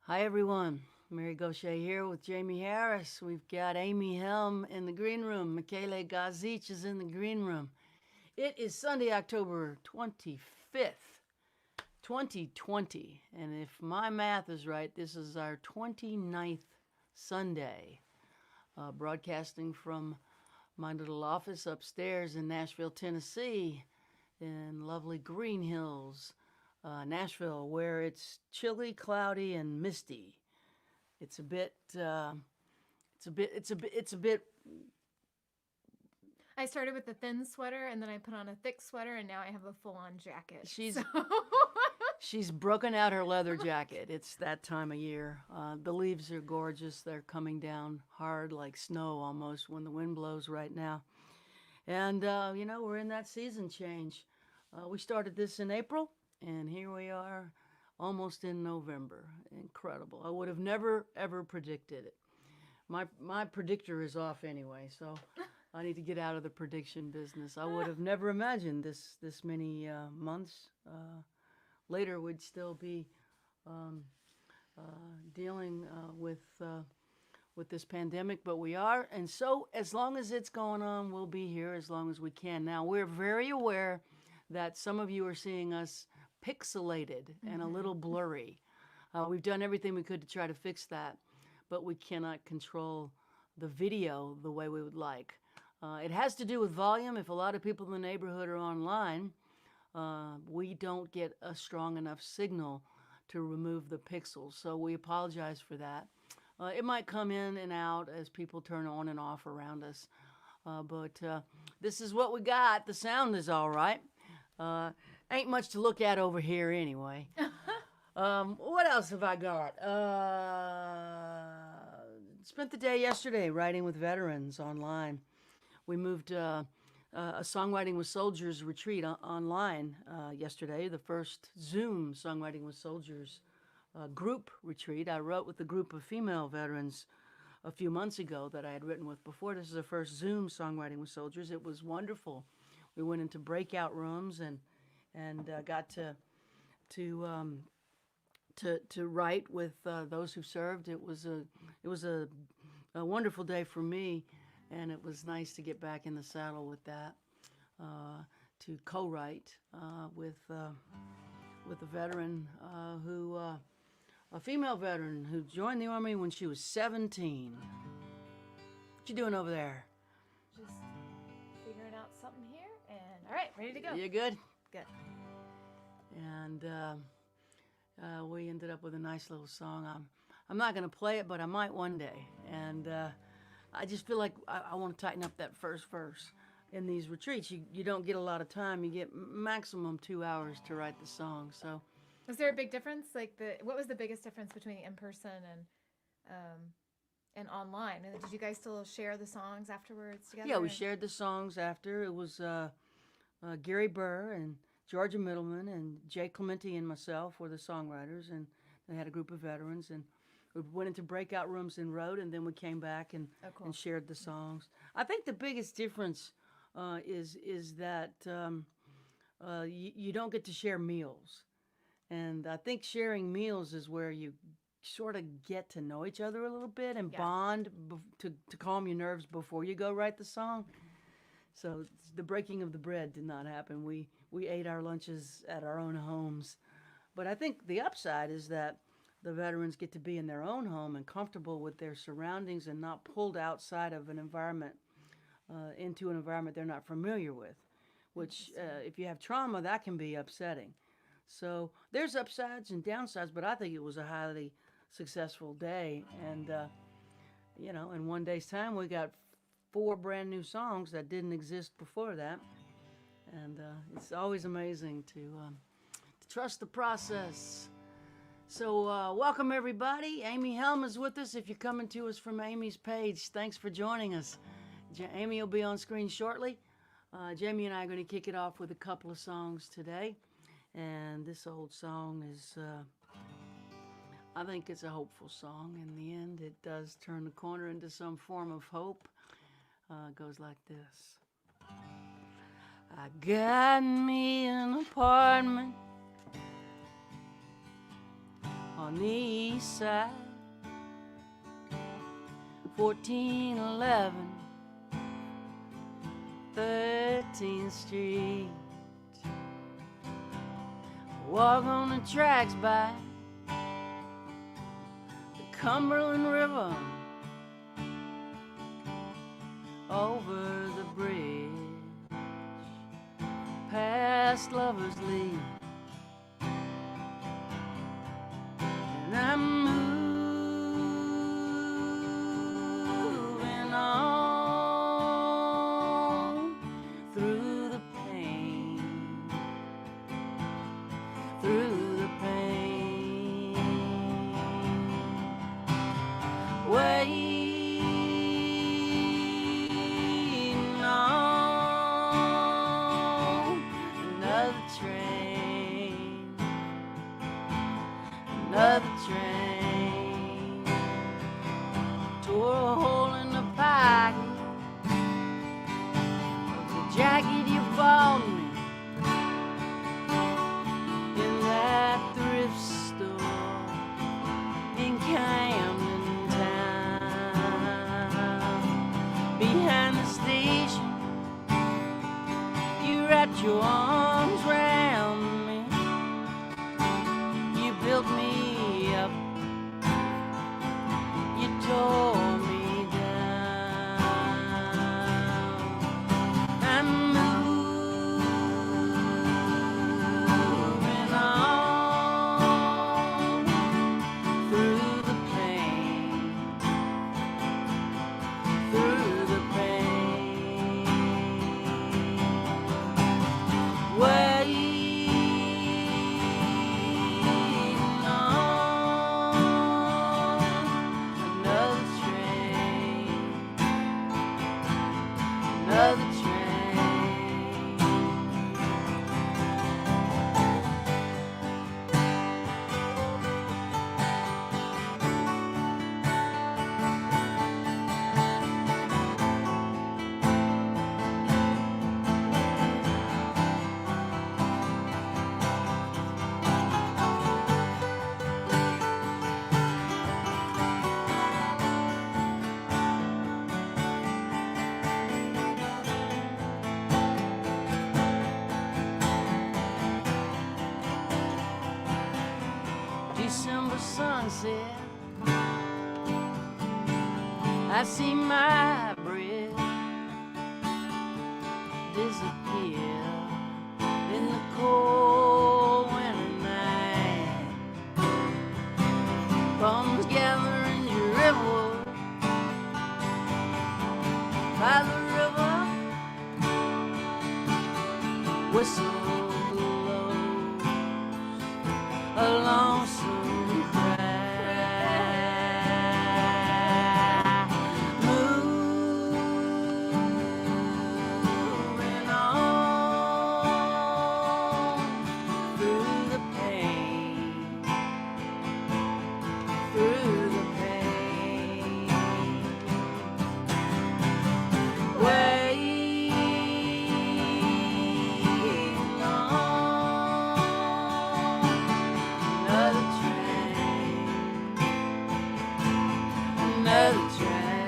Hi, everyone. Mary Gauthier here with Jaimee Harris. We've got Amy Helm in the green room. Michele Gauthier is in the green room. It is Sunday, October 25th, 2020. And if my math is right, this is our 29th Sunday. Broadcasting from my little office upstairs in Nashville, Tennessee, in lovely Green Hills, Nashville, where it's chilly, cloudy, and misty. It's a bit. It's a bit. I started with a thin sweater and then I put on a thick sweater and now I have a full-on jacket. She's So she's broken out her leather jacket. It's that time of year. The leaves are gorgeous. They're coming down hard like snow almost when the wind blows right now. And we're in that season change. We started this in April, and here we are, almost in November. Incredible. I would have never ever predicted it. My predictor is off anyway, so I need to get out of the prediction business. I would have never imagined this many months later we'd still be um, uh, dealing with this pandemic, but we are, and so as long as it's going on, we'll be here as long as we can. Now we're very aware that some of you are seeing us pixelated and a little blurry. We've done everything we could to try to fix that, but we cannot control the video the way we would like. It has to do with volume. If a lot of people in the neighborhood are online, we don't get a strong enough signal to remove the pixels. So we apologize for that. It might come in and out as people turn on and off around us. But this is what we got. The sound is all right. Ain't much to look at over here anyway. What else have I got? Spent the day yesterday writing with veterans online. We moved a Songwriting with Soldiers retreat online yesterday, the first Zoom Songwriting with Soldiers group retreat. I wrote with a group of female veterans a few months ago that I had written with before. This is the first Zoom Songwriting with Soldiers. It was wonderful. We went into breakout rooms and got to write with those who served. It was a wonderful day for me, and it was nice to get back in the saddle with that. To co-write with a veteran a female veteran who joined the Army when she was 17. What you doing over there? just figuring out something here and all right, ready to go. You good? Good. And we ended up with a nice little song. I'm not going to play it, but I might one day. And I just feel like I want to tighten up that first verse. In these retreats, you don't get a lot of time. You get maximum 2 hours to write the song. So, Was there a big difference? What was the biggest difference between in person and online? And did you guys still share the songs afterwards together? yeah, we shared the songs after. It was Gary Burr and Georgia Middleman and Jay Clemente and myself were the songwriters, and they had a group of veterans, and we went into breakout rooms and wrote, and then we came back Oh, cool. and shared the songs. I think the biggest difference is that you don't get to share meals, and I think sharing meals is where you sort of get to know each other a little bit and Yeah. bond to calm your nerves before you go write the song. So the breaking of the bread did not happen. We ate our lunches at our own homes. But I think the upside is that the veterans get to be in their own home and comfortable with their surroundings and not pulled outside of an environment into an environment they're not familiar with, which if you have trauma, that can be upsetting. So there's upsides and downsides, but I think it was a highly successful day. And, in one day's time, we got 4 brand new songs that didn't exist before that. And it's always amazing to trust the process. So welcome everybody. Amy Helm is with us. If you're coming to us from Amy's page, thanks for joining us. Amy will be on screen shortly. Jaimee and I are going to kick it off with a couple of songs today. And this old song is, I think it's a hopeful song. In the end, it does turn the corner into some form of hope. It goes like this. I got me an apartment on the east side, 1411 13th Street. Walk on the tracks by the Cumberland River, over the bridge, past Lover's Leap, and I'm moving on through the pain, through the pain, waiting on another train, another train. Tore a hole in the pocket of the jacket you bought me in that thrift store in Camden Town. Behind the station, you wrapped your arms round me. You built me up, you tore me down. I'm moving on through the pain, through the pain, waiting on another train, another train. December sunset, I see my breath disappear in the cold winter night. Bums gather in your riverwood by the river, whistle blows a lonesome cry. Moving on through the pain, through the pain, waiting on another train, another train.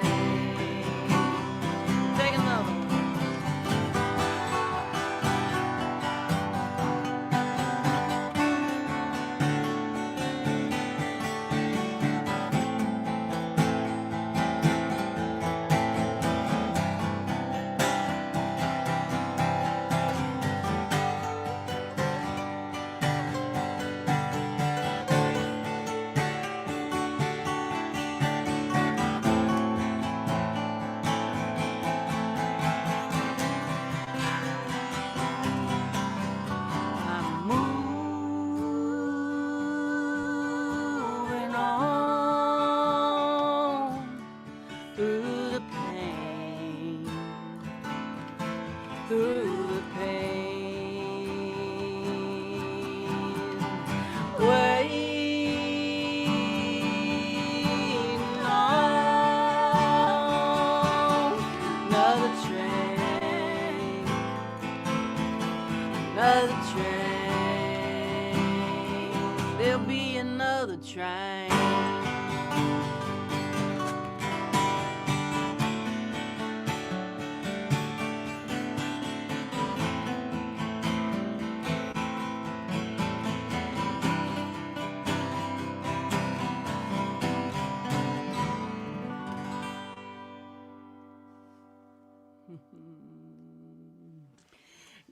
Take another one.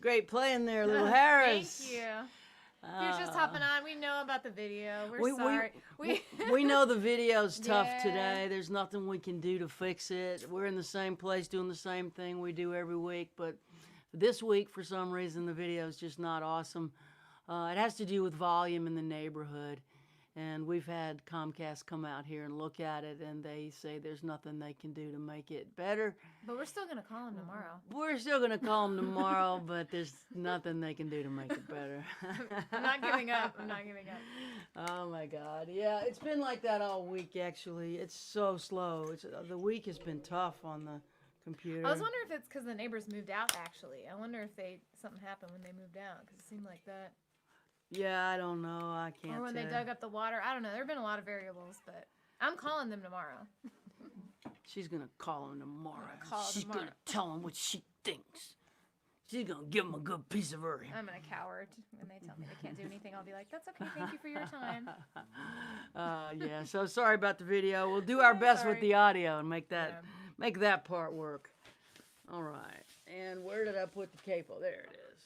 Great playing there, little Harris. Thank you. He was just hopping on. We know about the video. We're We sorry. we know the video's tough Yeah. today. There's nothing we can do to fix it. We're in the same place doing the same thing we do every week, but this week for some reason the video's just not awesome. It has to do with volume in the neighborhood. And we've had Comcast come out here and look at it, and they say there's nothing they can do to make it better. But we're still going to call him tomorrow. We're still going to call them tomorrow, but there's nothing they can do to make it better. I'm not giving up. I'm not giving up. Oh my God. Yeah, it's been like that all week, actually. It's so slow. The week has been tough on the computer. I was wondering if it's because the neighbors moved out, actually. I wonder if something happened when they moved out, because it seemed like that. Yeah, I don't know. I can't Or when tell. they dug up the water. I don't know. There have been a lot of variables, but I'm calling them tomorrow. She's going to call him tomorrow. She's going to tell him what she thinks. She's going to give him a good piece of her. I'm a coward. When they tell me they can't do anything, I'll be like, that's okay. Thank you for your time. Yeah, so sorry about the video. We'll do our best with Sorry. the audio and make that part work. All right. And where did I put the capo? There it is.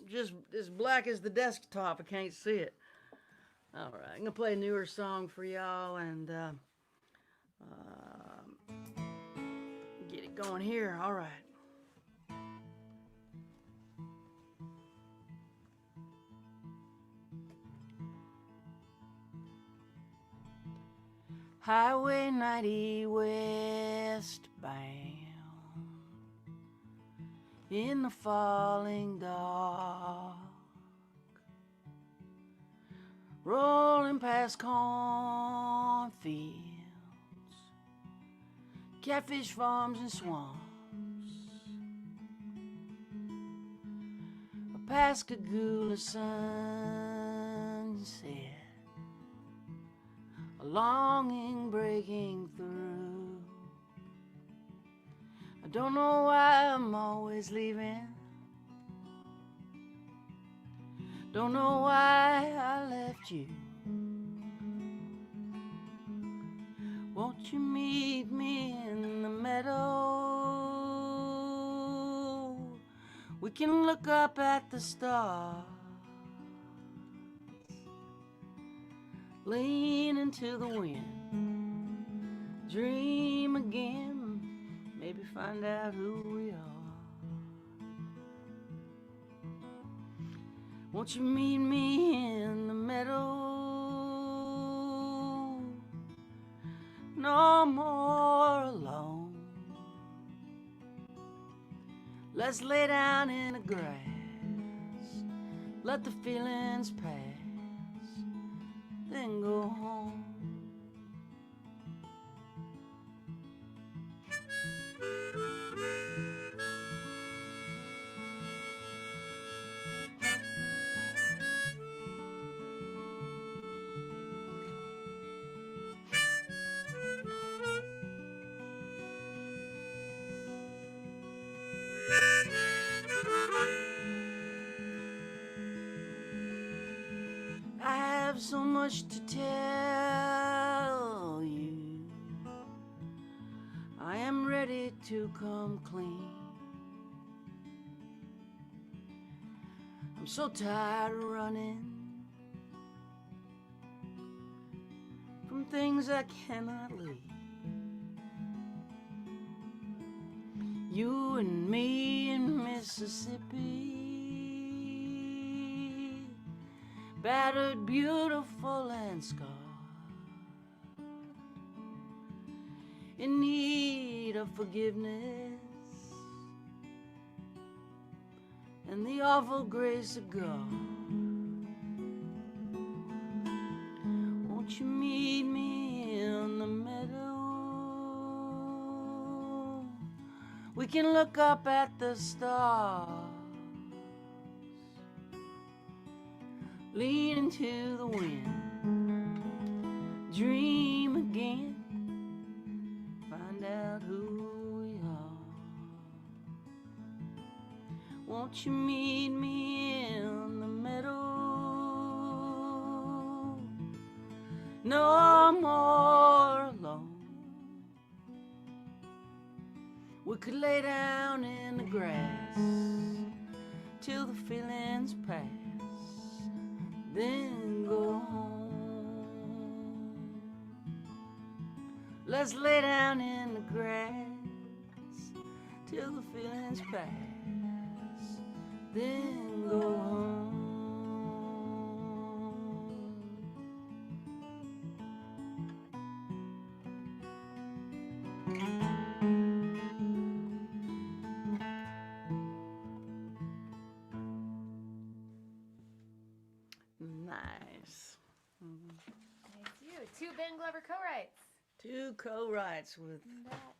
Just as black as the desktop. I can't see it. All right. I'm going to play a newer song for y'all and get it going here. All right. Highway 90 westbound in the falling dark, rolling past cornfields, catfish farms and swamps, a Pascagoula sunset, a longing breaking through. I don't know why I'm always leaving. Don't know why I left you. Won't you meet me in the meadow? We can look up at the stars, lean into the wind, dream again, maybe find out who we are. Won't you meet me in the meadow? No more alone. Let's lay down in the grass, let the feelings pass, then go home. I have so much to tell you. I am ready to come clean. I'm so tired of running from things I cannot leave. You and me in Mississippi, battered, beautiful, and scarred, in need of forgiveness and the awful grace of God. Won't you meet me in the meadow? We can look up at the stars, lean into the wind, dream again, find out who we are. Won't you meet me in the meadow? No more alone. We could lay down in the grass, till the feelings pass, then go home. Let's lay down in the grass till the feelings pass, then go home. Nice. Thank you. 2 Ben Glover co-writes. 2 co-writes with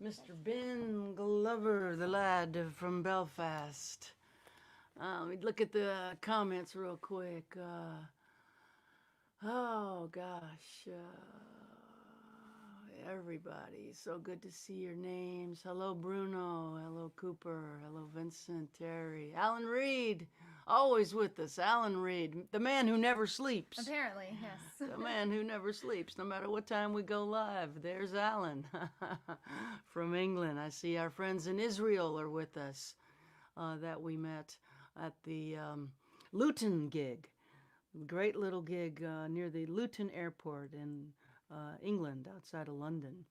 Mr. Ben Glover, the lad from Belfast. Let me look at the comments real quick. Oh gosh, everybody, so good to see your names. Hello Bruno, hello Cooper, hello Vincent, Terry, Alan Reed, always with us. Alan Reed, the man who never sleeps. Apparently, yes. The man who never sleeps, no matter what time we go live. There's Alan from England. I see our friends in Israel are with us that we met at the Luton gig. Great little gig near the Luton Airport in England, outside of London.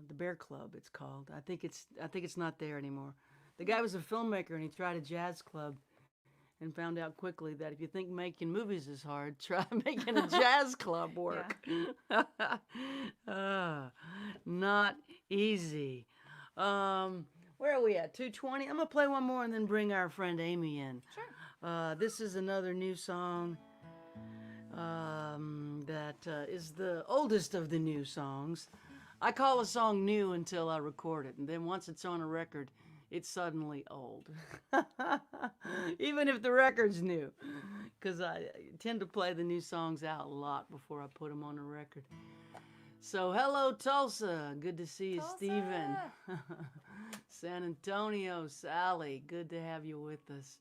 The Bear Club, it's called. I think it's not there anymore. The guy was a filmmaker and he tried a jazz club and found out quickly that if you think making movies is hard, try making a jazz club work. Not easy. Where are we at? 2:20? I'm gonna play one more and then bring our friend Amy in. Sure. This is another new song that is the oldest of the new songs. I call a song new until I record it, and then once it's on a record, it's suddenly old. Even if the record's new, because I tend to play the new songs out a lot before I put them on a record. So hello Tulsa, good to see you. Tulsa. Stephen. San Antonio, Sally, good to have you with us.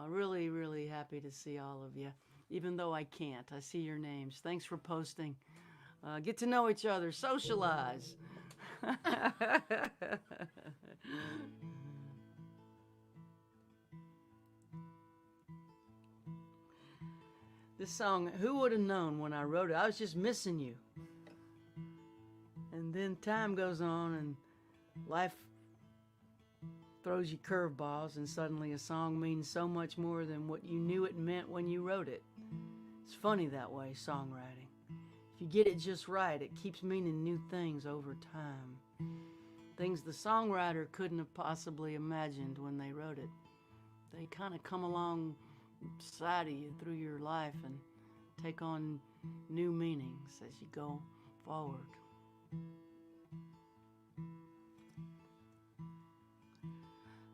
Really, really happy to see all of you, even though I can't. I see your names. Thanks for posting. Get to know each other, socialize. This song, who would have known when I wrote it? I was just missing you. And then time goes on and life throws you curveballs, and suddenly a song means so much more than what you knew it meant when you wrote it. It's funny that way, songwriting. If you get it just right, it keeps meaning new things over time. Things the songwriter couldn't have possibly imagined when they wrote it. They kind of come alongside of you through your life and take on new meanings as you go forward.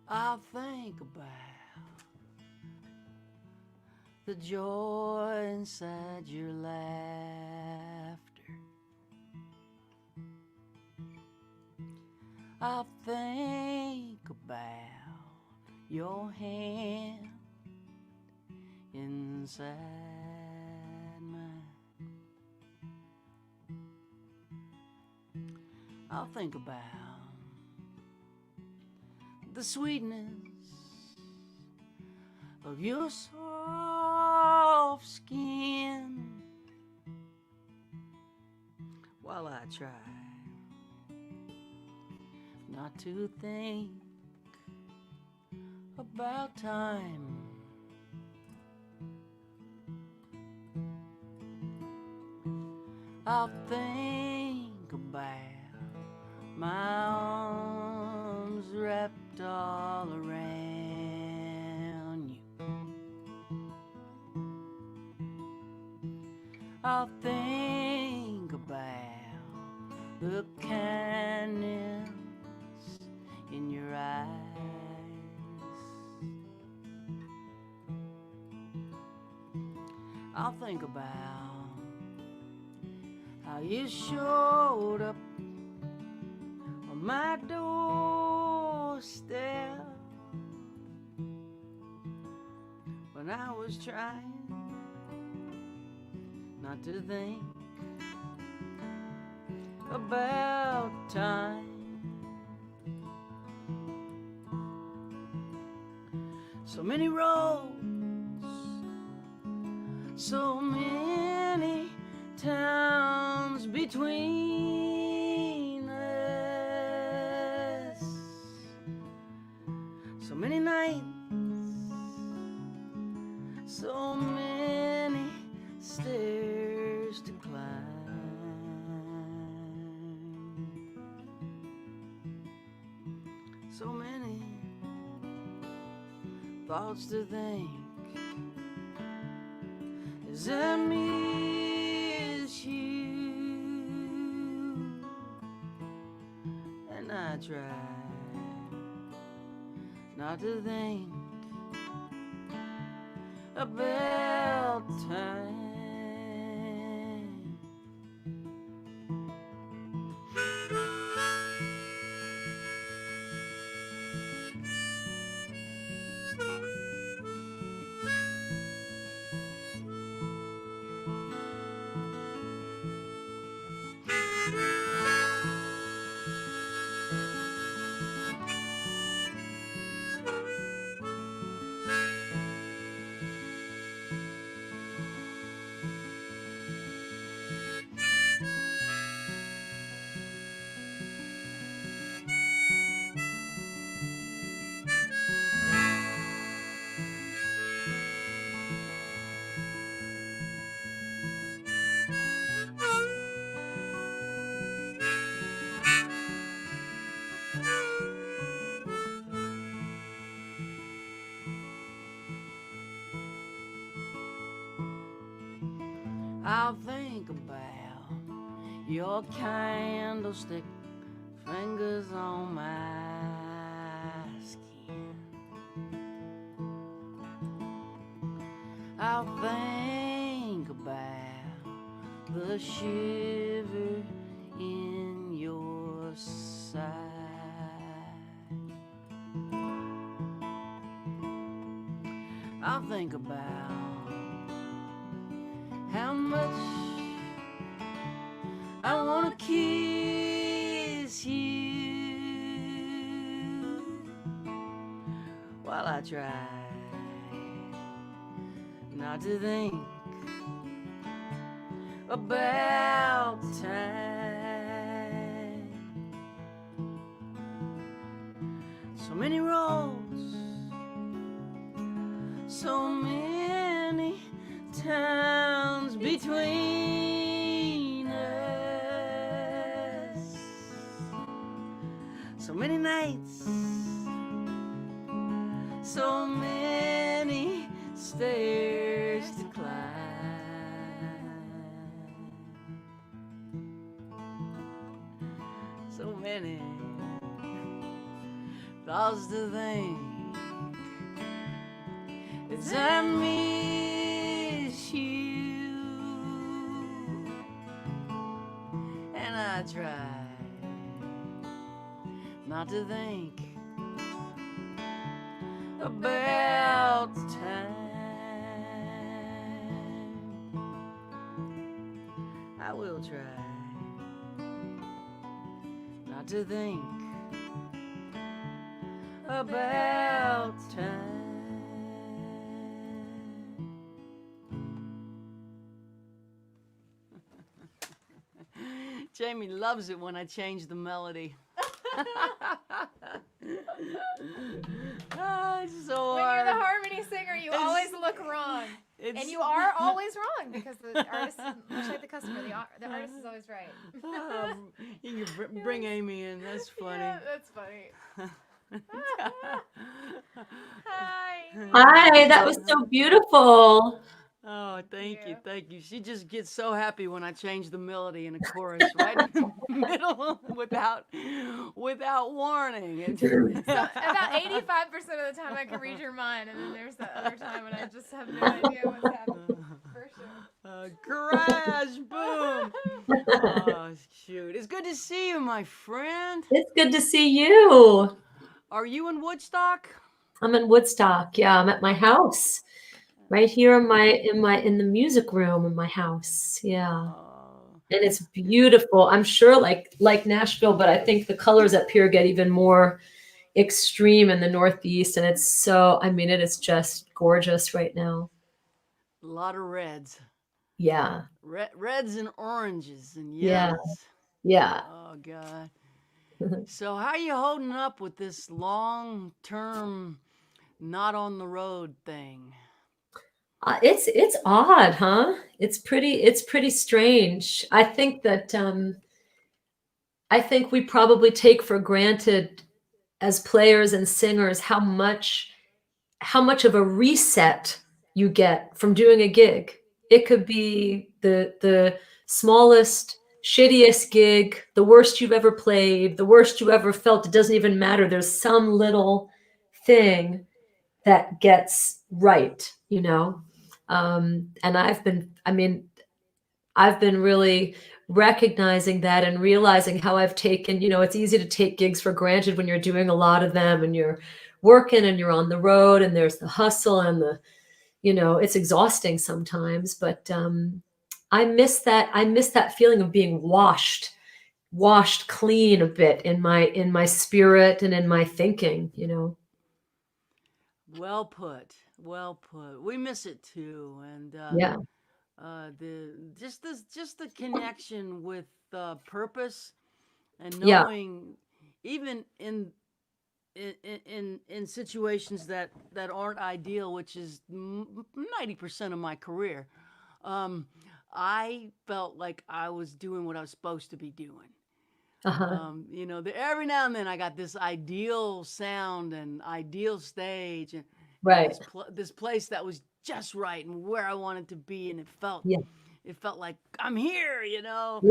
I'll think about the joy inside your laughter. I'll think about your hand inside mine. I'll think about the sweetness of your soft skin while I try not to think about time. I'll think about my arms wrapped all around you. I'll think about the kindness in your eyes. I'll think about how you showed up on my doorstep when I was trying not to think about time. So many roads, so many towns between us, so many nights, so many stairs to climb, so many thoughts to think as I miss you, and I try not to think about time. I'll think about your candlestick fingers on my skin. I'll think about the shiver in your side. I'll think about how much I wanna kiss you while I try not to think about time. So many roads, so many towns between us, so many nights, so many stairs to climb, so many thoughts to think as I miss you, and I try not to think about time. I will try not to think about time. Jaimee loves it when I change the melody. It's so When hard. you're the harmony singer, you always look wrong. And you are always wrong because the artist, much like the customer, the artist is always right. You can bring Amy in. That's funny. Yeah, that's funny. Hi. Hi, that was so beautiful. Oh, thank you, you. thank you. She just gets so happy when I change the melody in a chorus right in the middle without warning. So about 85% of the time I can read your mind, and then there's that other time when I just have no idea what's happening. For sure. Crash, boom. Oh, shoot. It's good to see you, my friend. It's good to see you. Are you in Woodstock? I'm in Woodstock. Yeah, I'm at my house. Right here in the music room in my house. Yeah. And it's beautiful. I'm sure like Nashville, but I think the colors up here get even more extreme in the Northeast, and it's so, I mean, it is just gorgeous right now. A lot of reds. Yeah. Reds and oranges and Yeah. yellows. Yeah. Oh God. So how are you holding up with this long-term not on the road thing? It's odd, huh? It's pretty strange. I think we probably take for granted as players and singers how much of a reset you get from doing a gig. It could be the smallest, shittiest gig, the worst you've ever played, the worst you ever felt. It doesn't even matter. There's some little thing that gets right, you know? And I've been really recognizing that and realizing how I've taken, it's easy to take gigs for granted when you're doing a lot of them and you're working and you're on the road and there's the hustle and it's exhausting sometimes, but I miss that feeling of being washed clean a bit in my spirit and in my thinking. Well put. Well put. We miss it too, and Yeah. the connection with purpose and Yeah. knowing even in situations that aren't ideal, which is 90% of my career, um, I felt like I was doing what I was supposed to be doing. Uh-huh. Every now and then I got this ideal sound and ideal stage and Right. this place that was just right and where I wanted to be, and Yeah. it felt like I'm here. Yeah.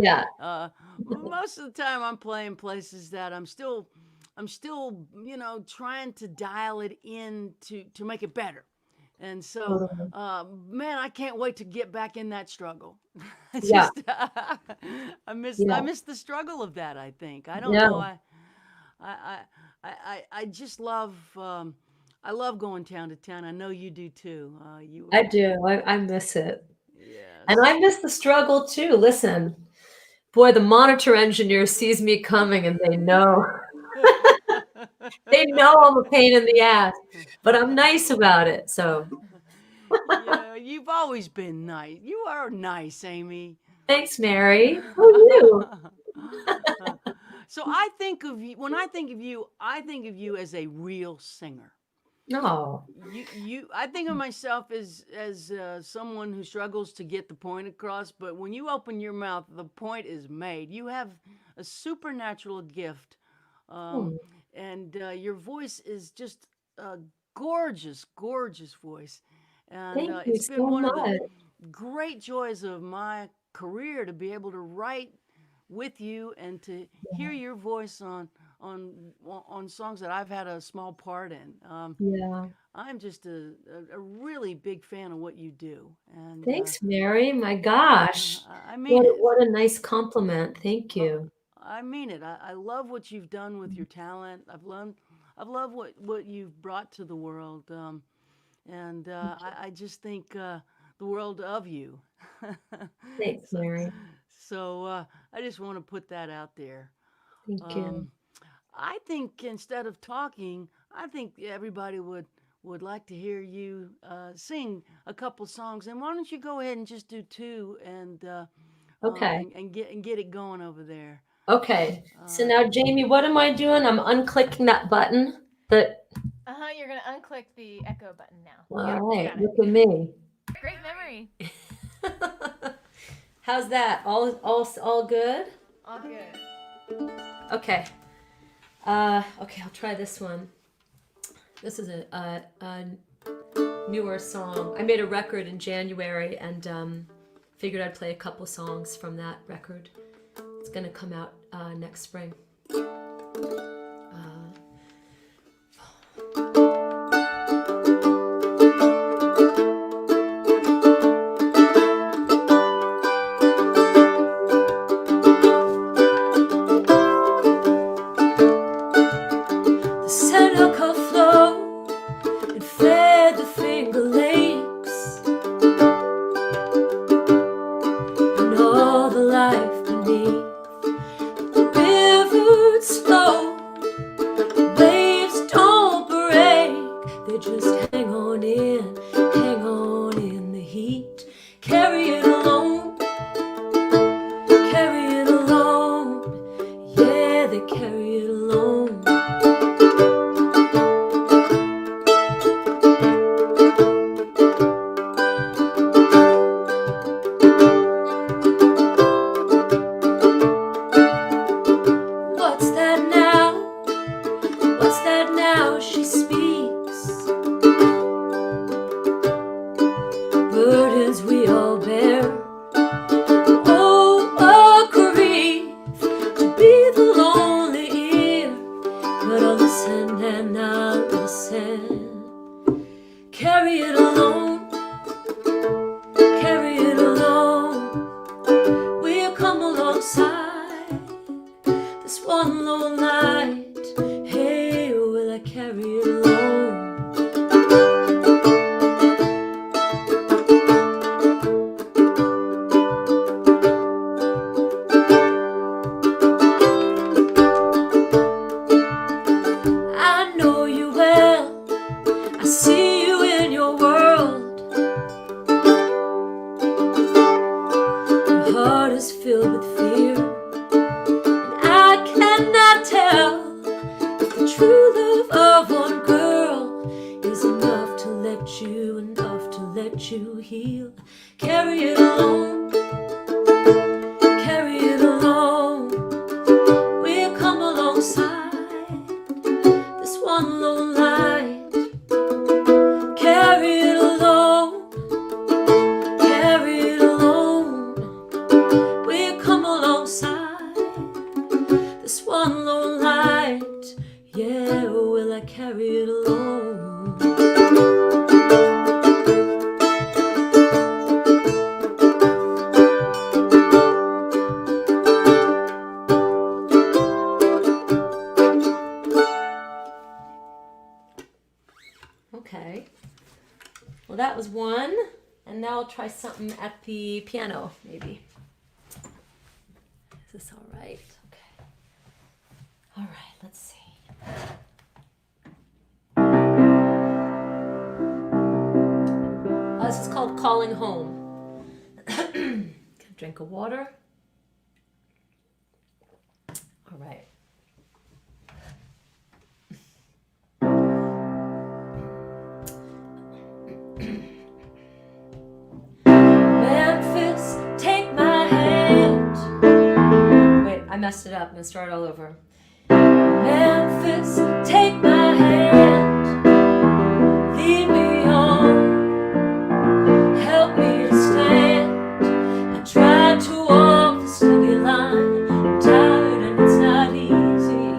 Most of the time I'm playing places that I'm still trying to dial it in to make it better. And so, Totally. man, I can't wait to get back in that struggle. It's Yeah. just, I Yeah. miss the struggle of that. I think I don't Yeah. know. I, I just love. I love going town to town. I know you do too. You I were, do. I miss it. And yes. I miss the struggle too. Listen, boy, the monitor engineer sees me coming and they know I'm a pain in the ass, but I'm nice about it. So Yeah, you've always been nice. You are nice, Amy. thanks, Mary. Who knew? So I think of you when I think of you. I think of you as a real singer. No. I think of myself as someone who struggles to get the point across, but when you open your mouth, the point is made. You have a supernatural gift, um, Oh, and your voice is just a gorgeous, gorgeous voice, and thank you it's been so one of the much. great joys of my career to be able to write with you and to hear your voice on on songs that I've had a small part in. Yeah. I'm just a really big fan of what you do, and Thanks, Mary. My gosh. I mean What it. what a nice compliment. Thank Uh, you. I mean it. I love what you've done with your talent. I've loved what you've brought to the world, and I just think the world of you. Thanks, so, Mary. so I just want to put that out there. Thank you. Um, I think instead of talking, I think everybody would like to hear you sing a couple songs. And why don't you go ahead and just do two Okay. and get it going over there? Okay. So Uh, now, Jaimee, what am I doing? I'm unclicking that button. That You're gonna unclick the echo button now. All Yep, you right. got it. Look at me. Great memory. How's that? All good? All good. Okay. Okay, I'll try this one. This is a newer song. I made a record in January and figured I'd play a couple songs from that record. It's gonna come out next spring. The Seneca flowed and fed the Finger Lakes and all the life beneath. The rivers flowed, waves you carry it alone? What's that now? What's that now she speaks? Burdens we all bear. Oh, a grief to be the lonely ear. But I'll listen and I'll listen. Carry it alone. Carry it alone. We'll come alongside this one lone night. Hey, will I carry it alone? I know you well. I see you in your world. Your heart is filled with fear, and I cannot tell if the true love of one girl is enough to let you heal. Carry it alone. Carry it alone. We'll come alongside this one lone light. Carry it alone. Carry it alone. We'll come alongside this one lone light. Yeah, will I carry it alone? Okay. Well, that was one. And now I'll try something at the piano, maybe. Is this all right? Okay. All right, let's see. This is called Calling Home. Drink of water. All right. Memphis, take my hand. Wait, I messed it up. I'm gonna start all over. Memphis, take my hand. Lead me on. Help me to stand. I tried to walk the steady line. I'm tired and it's not easy.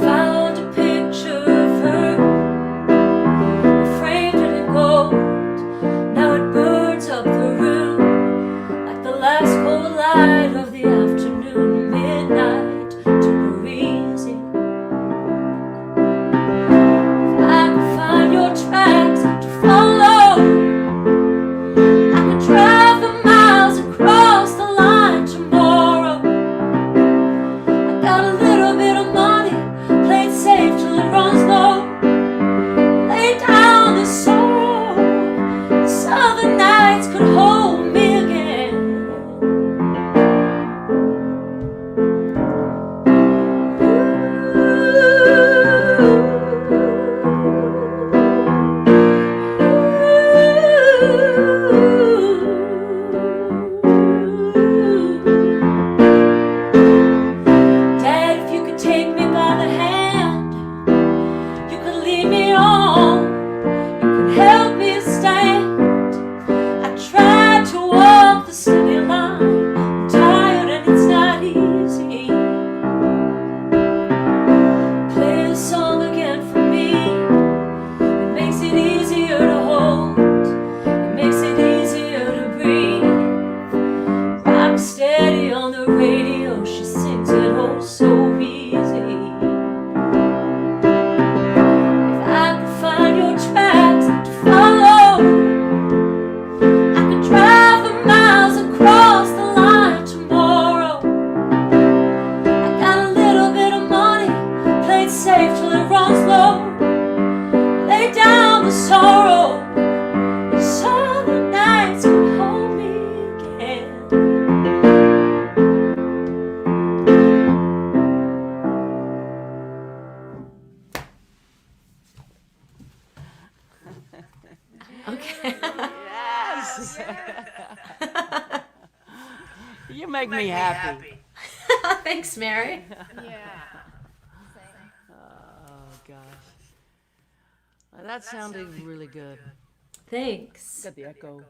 Found a picture of her. I framed it in gold. Now it burns up the room like the last cold light of the afternoon. Midnight took her easy. If I could find your tracks to follow, I could drive the miles across the line tomorrow. I got a little bit of money, play it safe till it runs low. Lay down the soul, the southern nights could hold me again. Dad, if you could take me by the hand, you could lead me on, you could help me stand. I tried to walk the steady line. I'm tired and it's not easy. Play the song again for me. It makes it easier to hold. It makes it easier to breathe. Rock steady on the radio. She sings it oh so easy. If I could find your tracks to follow, I could drive the miles across the line tomorrow. I got a little bit of money, play it safe till it runs low. Lay down the sorrow, the southern nights could hold me again. You make me happy. Thanks, Mary. Yeah. Same. Oh gosh, that sounded really good. Thanks. Got the echo.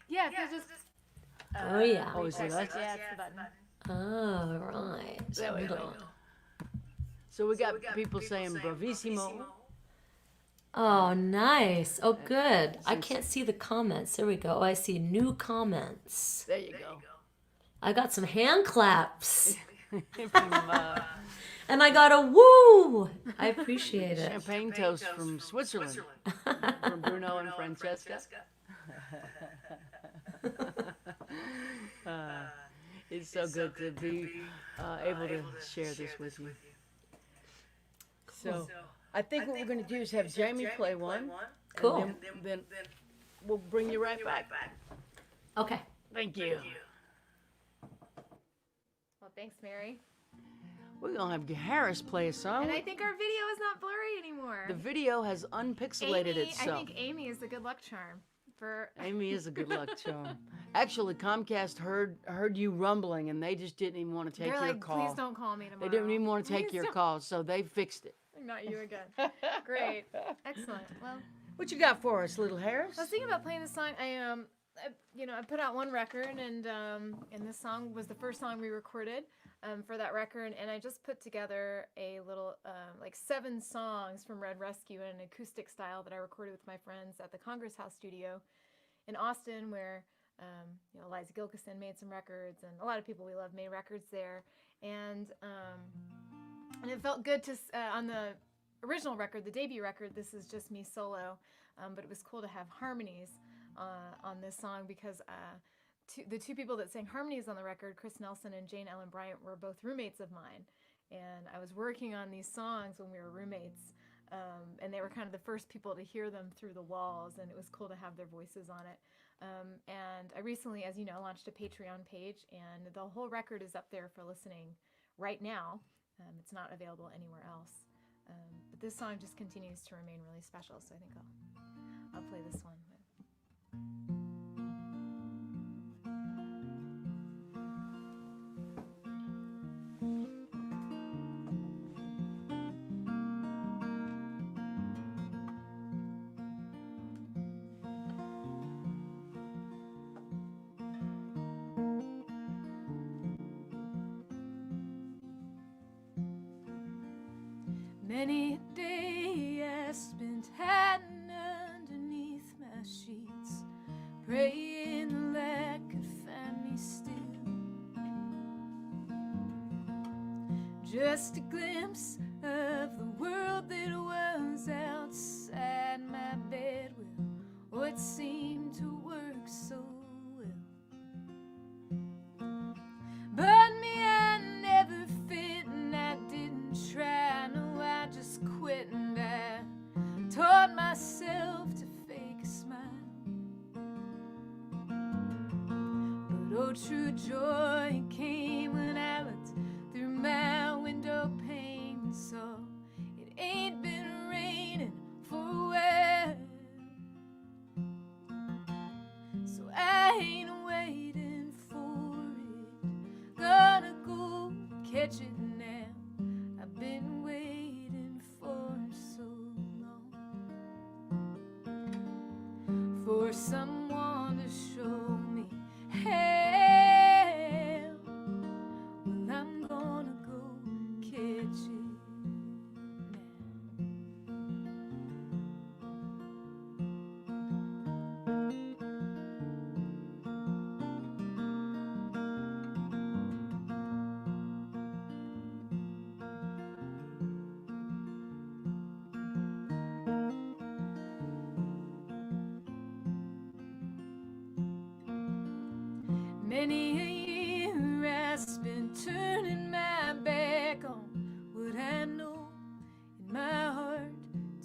Yeah, so just Oh, yeah. Oh, is it us? yeah, it's the button. All right. There we Hold go. on. So we got people saying bravissimo. Oh, nice. Oh, good. I can't see the comments. There we go. Oh, I see new comments. There you go. I got some hand claps. From And I got a woo. I appreciate it. champagne toast from Switzerland, from Bruno and Francesca. It's so good to be able to share this with you. So, I think what we're going to do is have Jaimee play one. Cool. And then we'll bring you right back. Okay. Thank you. Well, thanks, Mary. We're going to have Harris play a song. And I think our video is not blurry anymore. The video has unpixelated Amy, itself. I think Amy is the good luck charm for. Amy is a good luck charm. Actually, Comcast heard you rumbling, and they just didn't even want to take They're your like, call. please don't call me tomorrow. They didn't even want to take Please your don't." call, so they fixed it. Not you again. Great. Excellent. Well, What you got for us, little Harris? I was thinking about playing this song. I put out one record, and this song was the first song we recorded for that record, and I just put together a little like 7 songs from Red Rescue in an acoustic style that I recorded with my friends at the Congress House Studio in Austin, where Eliza Gilkison made some records, and a lot of people we love made records there, and it felt good to on the original record, the debut record. This is just me solo, but it was cool to have harmonies on this song because the two people that sang harmonies on the record, Chris Nelson and Jane Ellen Bryant, were both roommates of mine, and I was working on these songs when we were roommates, and they were kind of the first people to hear them through the walls, and it was cool to have their voices on it. And I recently, as you know, launched a Patreon page, and the whole record is up there for listening right now. It's not available anywhere else. But this song just continues to remain really special, so I think I'll play this one. Many a day I spent hiding underneath my sheets, praying the light could find me still. Just a glimpse of the world that was outside my bed. Well, oh, it seemed to work so well. But me, I never fit, and I didn't try. No, I just quit, and I taught myself to fake a smile. But oh, true joy came when I looked through my window pane and saw it ain't been raining for a while. So I ain't waiting for it, gonna go catch it now. I've been waiting for so long, for someone to show me hell. Well, I'm gonna go catch it now. Many a year I spent turning my back on what I know in my heart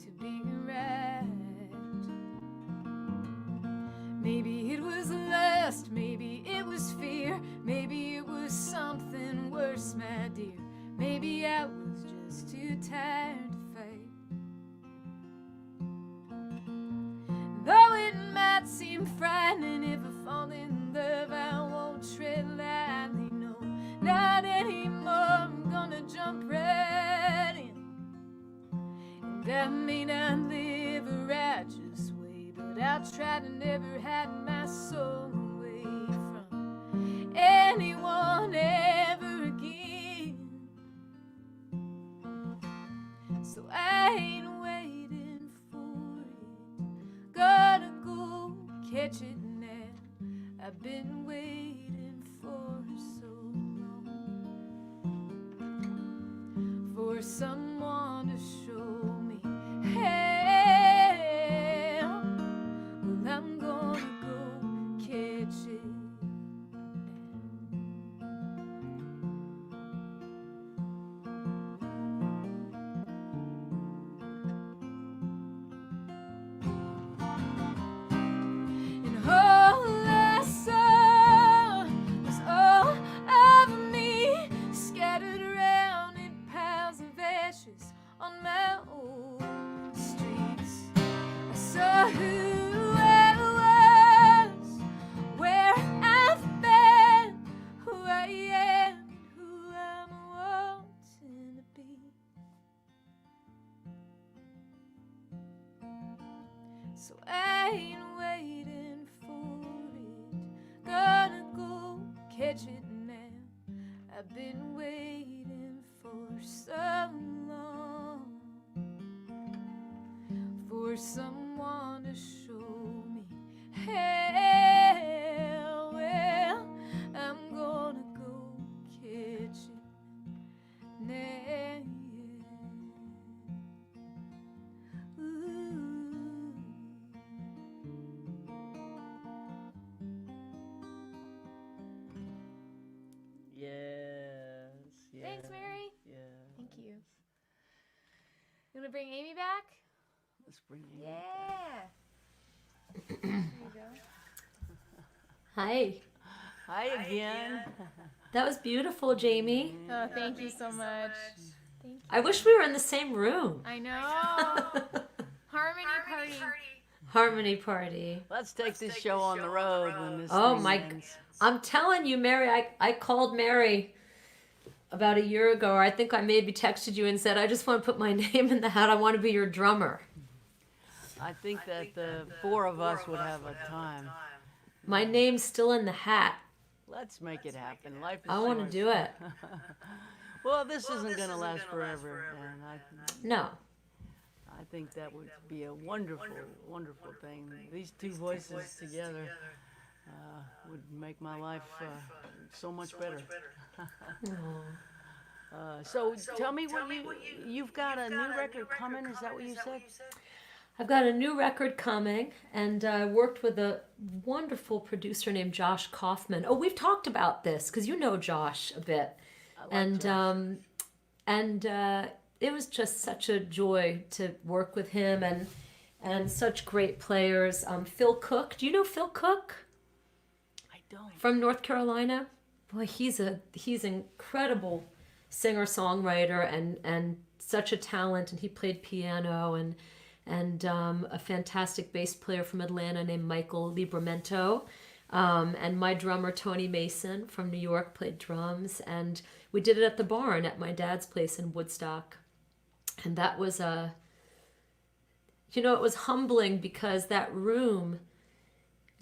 to be right. Maybe it was lust, maybe it was fear, maybe it was something worse, my dear. Maybe I was just too tired to fight. Though it might seem frightening, if I fall in love, I won't tread lightly. I may not live a righteous way, but I'll try to never hide my soul away from anyone ever again. So I ain't waiting for it, gotta go catch it now. I've been waiting for so long, for someone to show me hell. Well, I'm gonna go catch it and all I saw was all of me scattered around in piles of ashes on my old streets. I saw who I was, where I've been, who I am, and who I'm wanting to be. So I ain't waiting for it, gonna go catch it now. I've been waiting for so long, for someone to show me hell. Well, I'm gonna go catch it now. Ooh. Yes. Thanks, Mary. Yeah. Thank you. You want to bring Amy back? Let's bring Amy. Yeah. There you go. Hi. Hi again. That was beautiful, Jaimee. Oh, thank you so much. Thank you. I wish we were in the same room. I know. Harmony party. Harmony party. Let's take this show on the road when this Oh thing my! ends. I'm telling you, Mary. I called Mary about a year ago, or I think I maybe texted you and said, I just want to put my name in the hat. I want to be your drummer. I think that the four of us would have a time. My name's still in the hat. Let's make it happen. Life is I want to short. do it. Well, this isn't going to last forever, and No. I think that would be a wonderful, wonderful thing. These two voices together would make my life so much better. So tell me what you've got a new record coming. Is that what you said? I've got a new record coming, and I worked with a wonderful producer named Josh Kaufman. Oh, we've talked about this because you know Josh a bit, and it was just such a joy to work with him and such great players. Phil Cook, do you know Phil Cook? I don't. From North Carolina. Boy, he's incredible singer songwriter and such a talent, and he played piano and a fantastic bass player from Atlanta named Michael Libramento. And my drummer, Tony Mason from New York, played drums. And we did it at the barn at my dad's place in Woodstock. And that was it was humbling because that room,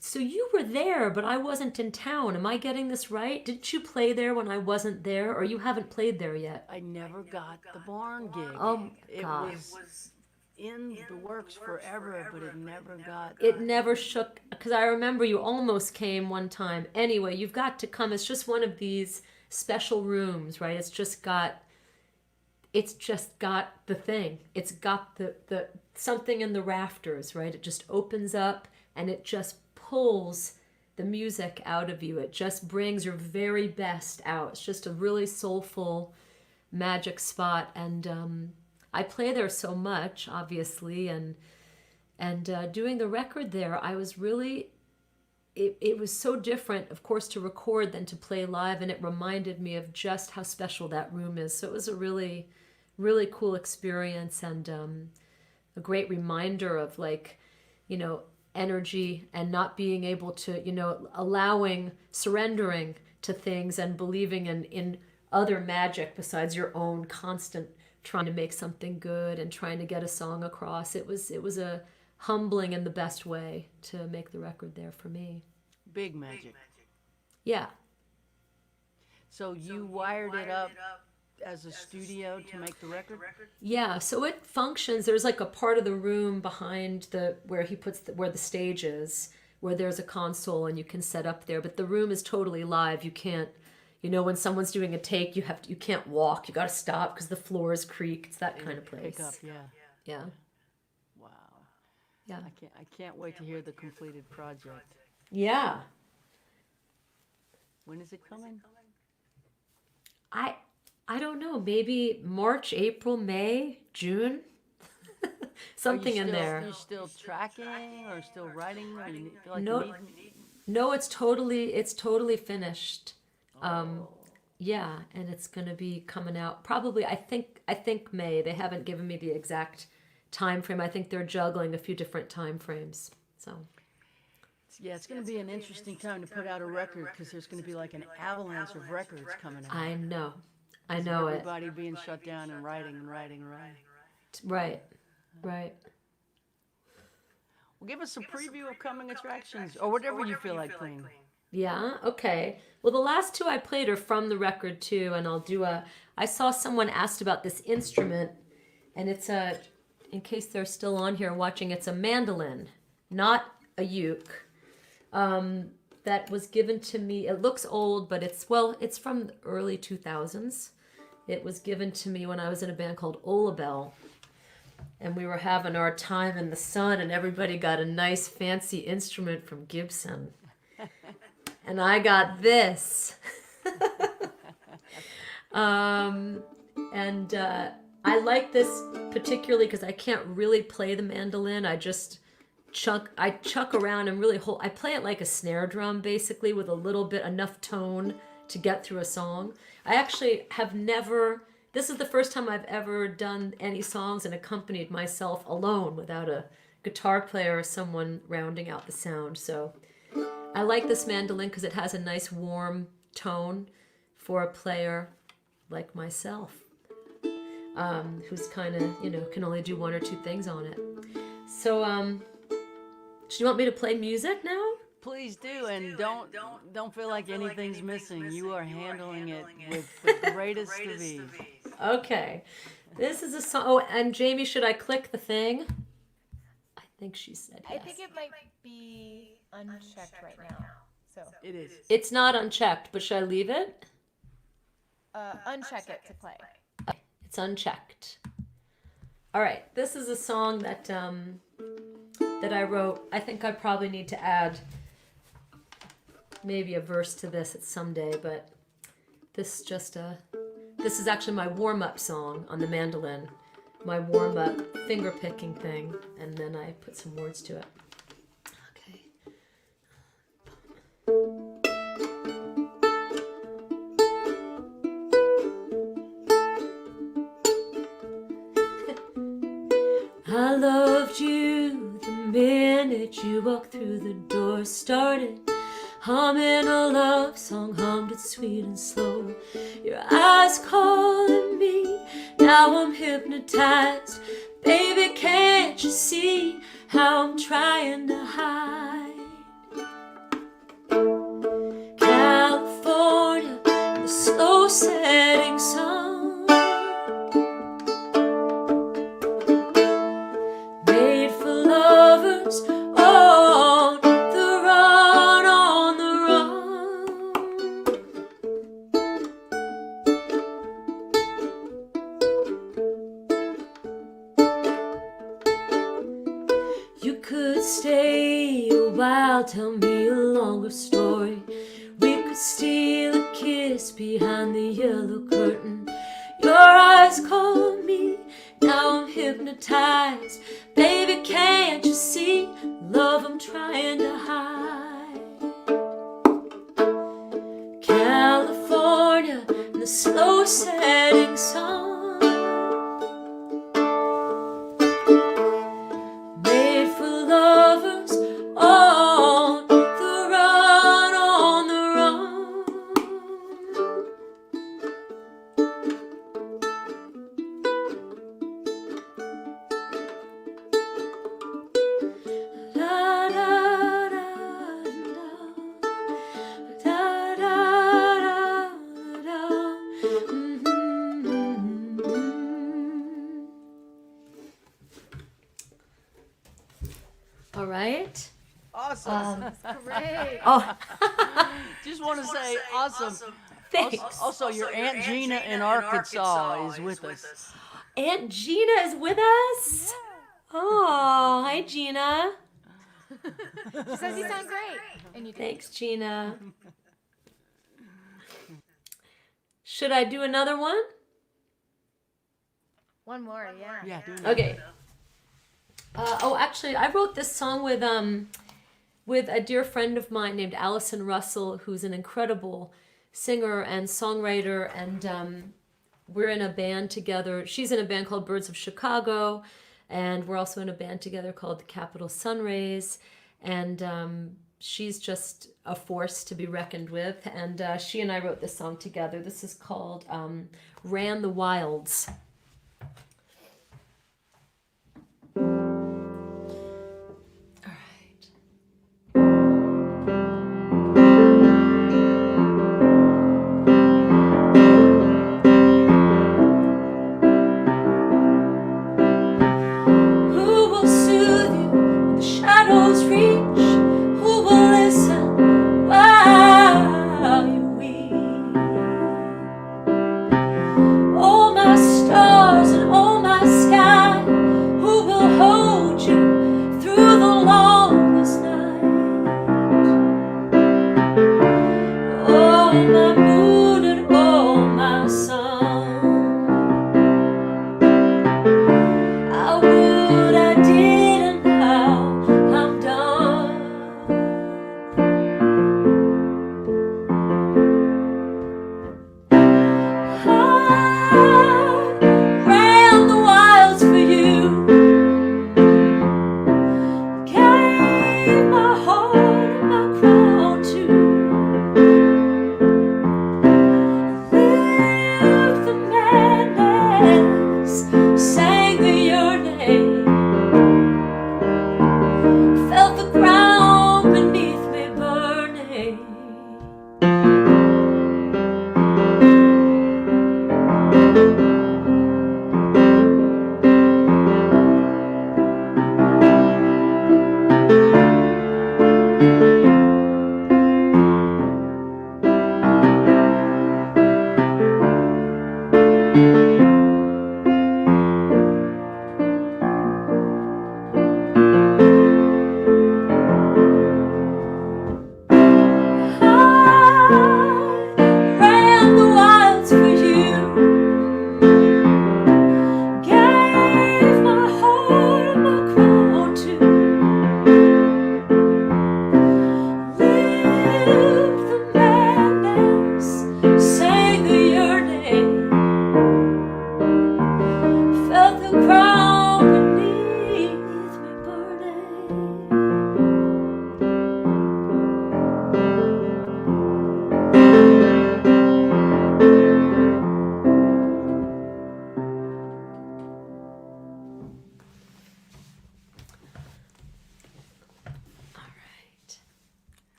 so you were there, but I wasn't in town. Am I getting this right? Didn't you play there when I wasn't there, or you haven't played there yet? I never got the barn gig. Oh, it God. was in the works forever, but it never got. It never shook, because I remember you almost came one time. Anyway, you've got to come. It's just one of these special rooms, right? It's just got the thing. It's got the something in the rafters, right? It just opens up and it just pulls the music out of you. It just brings your very best out. It's just a really soulful, magic spot. And I play there so much, obviously, and doing the record there, I was really, it was so different, of course, to record than to play live, and it reminded me of just how special that room is. So it was a really, really cool experience, and a great reminder of, like, energy and not being able to, surrendering to things and believing in other magic besides your own constant trying to make something good and trying to get a song across. It was a humbling in the best way to make the record there for me. Big magic. Yeah. So you wired it up as a studio to make the record? Yeah, so it functions. There's like a part of the room behind the where he puts where the stage is, where there's a console and you can set up there. But the room is totally live. You can't, when someone's doing a take, you can't walk. You got to stop because the floors creak. It's that kind of place. Pick up, yeah. Yeah, Wow. yeah, I can't wait to hear the completed project. yeah. When is it coming? I don't know. Maybe March, April, May, June. Something in there. Are you still tracking or still writing? Or you feel like No, you need... no, it's totally finished. Yeah, and it's gonna be coming out probably. I think May. They haven't given me the exact time frame. I think they're juggling a few different time frames. So Yeah, it's going to be an interesting time to put out a record because there's going to be like an avalanche of records coming out. I know it. Everybody being shut down and writing and writing and writing. Right. Well, give us a preview of coming attractions or whatever you feel like playing. Yeah, okay. Well, the last two I played are from the record too, and I saw someone asked about this instrument, and it's in case they're still on here watching, it's a mandolin, not a uke. That was given to me. It looks old, but it's from the early 2000s. It was given to me when I was in a band called Olabelle. And we were having our time in the sun, and everybody got a nice fancy instrument from Gibson. And I got this. I like this particularly because I can't really play the mandolin. I chuck around and really I play it like a snare drum, basically, with a little bit, enough tone to get through a song. I actually have never, this is the first time I've ever done any songs and accompanied myself alone without a guitar player or someone rounding out the sound. So I like this mandolin because it has a nice warm tone for a player like myself, who's kind of, can only do one or two things on it. So, do you want me to play music now? Please do, and don't feel like anything's missing. You are handling it with the greatest of ease. Okay. This is a song. Oh, and Jaimee, should I click the thing? I think she said yes. I think it might be unchecked right now. So It is. It's not unchecked, but should I leave it? uncheck it to play. It's unchecked. All right. This is a song that that I wrote. I think I probably need to add maybe a verse to this at someday, but this is actually my warm-up song on the mandolin, my warm-up finger picking thing, and then I put some words to it. Okay. I loved you the minute you walked through the door, started humming a love song, hummed it sweet and slow. Your eyes calling me, now I'm hypnotized. Baby, can't you see how I'm trying to hide? California, the slow setting sun, made for lovers on the run, on the run. You could stay a while, tell me a longer story. We could steal a kiss behind the yellow curtain. Your eyes call me, now I'm hypnotized. Baby, can't you see love I'm trying to hide? California, and the slow setting sun, made for lovers on the run, on the run. right? Awesome. Great. Oh, Just want to say awesome. thanks. Also, your Aunt Gina in Arkansas is with us. Aunt Gina is with us. Oh, hi, Gina. She says you sound great. And you do. Thanks, Gina. Should I do another one? One more, yeah. Yeah, do Okay. Actually, I wrote this song with a dear friend of mine named Allison Russell, who's an incredible singer and songwriter, and we're in a band together. She's in a band called Birds of Chicago, and we're also in a band together called the Capital Sunrays, and she's just a force to be reckoned with, and she and I wrote this song together. This is called Ran the Wilds.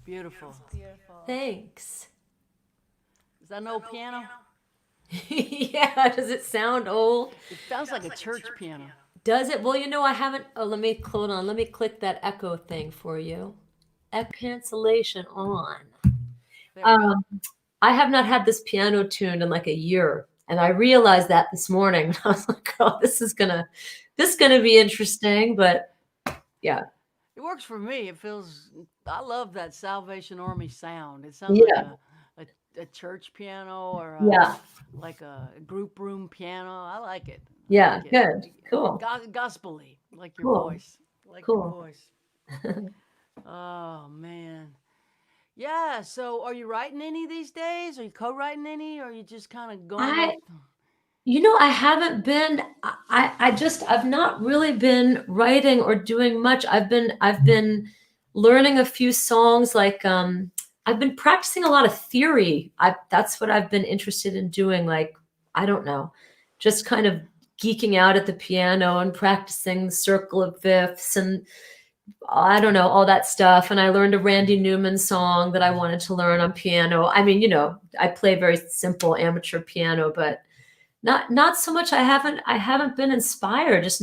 Beautiful. Beautiful. Thanks. Is that an old piano? Yeah, does it sound old? It sounds like a church piano. Does it? Well, I haven't. Oh, hold on. Let me click that echo thing for you. Echo cancellation on. There we go. I have not had this piano tuned in like a year, and I realized that this morning. I was like, "Oh, this is gonna be interesting." But yeah, It works for me. I love that Salvation Army sound. It sounds like yeah, a church piano or yeah, like a group room piano. I like it. yeah. Like it. Good, cool, Gospel-y, like your Cool. voice. Like your cool. voice. Oh, man. Yeah, so are you writing any these days? Are you co-writing any? Or are you just kind of going I, with... I haven't been. I've not really been writing or doing much. I've been learning a few songs. Like, I've been practicing a lot of theory. That's what I've been interested in doing. Like, I don't know, just kind of geeking out at the piano and practicing the circle of fifths and I don't know, all that stuff. And I learned a Randy Newman song that I wanted to learn on piano. I mean, I play very simple amateur piano, but not so much. I haven't been inspired. Just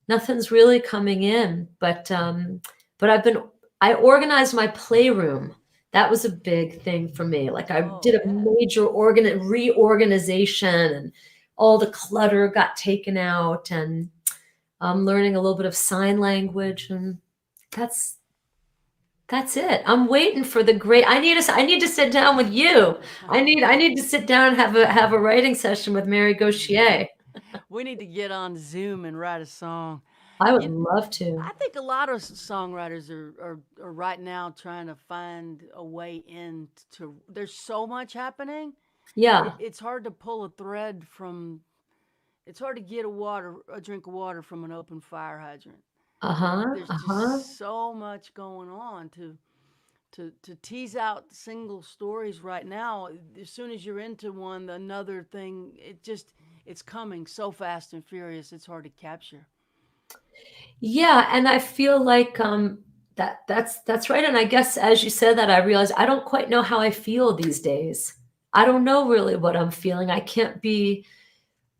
nothing's really coming in. But I organized my playroom. That was a big thing for me. Like I Oh, did a yeah. major reorganization, and all the clutter got taken out, and I'm learning a little bit of sign language, and that's that's it. I'm waiting for the great. I need to sit down with you. I need to sit down and have a writing session with Mary Gauthier. We need to get on Zoom and write a song. I would You, love to. I think a lot of songwriters are right now trying to find a way in to. There's so much happening. Yeah. It's hard to pull a thread from. It's hard to get a drink of water from an open fire hydrant. Uh-huh. There's Uh-huh. just so much going on to tease out single stories right now. As soon as you're into one, another thing, it's coming so fast and furious. It's hard to capture. Yeah, and I feel like that's right. And I guess as you said that, I realized I don't quite know how I feel these days. I don't know really what I'm feeling. I can't be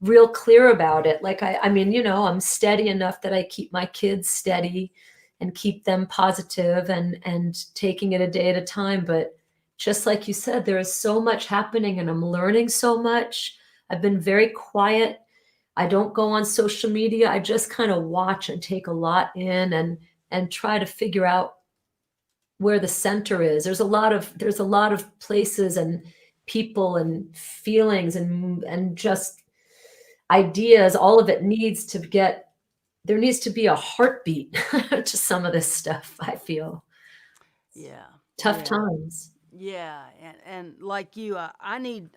real clear about it. Like I mean, I'm steady enough that I keep my kids steady and keep them positive and taking it a day at a time. But just like you said, there is so much happening and I'm learning so much. I've been very quiet. I don't go on social media. I just kind of watch and take a lot in and try to figure out where the center is. There's a lot of places and people and feelings and just ideas. All of it needs to get there needs to be a heartbeat to some of this stuff, I feel. Yeah, Tough yeah, times. yeah. And like you, I need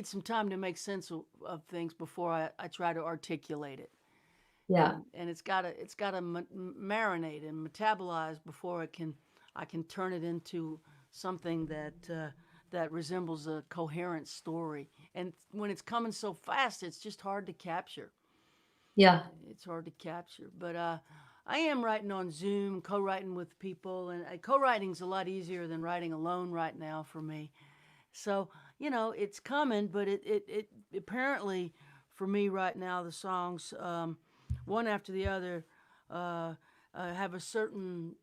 some time to make sense of things before I try to articulate it. Yeah. And it's gotta marinate and metabolize before I can turn it into something that resembles a coherent story. And when it's coming so fast, it's just hard to capture. Yeah. It's hard to capture. But I am writing on Zoom, co-writing with people, and co-writing's a lot easier than writing alone right now for me. So it's coming, but it apparently for me right now the songs one after the other uh, have a certain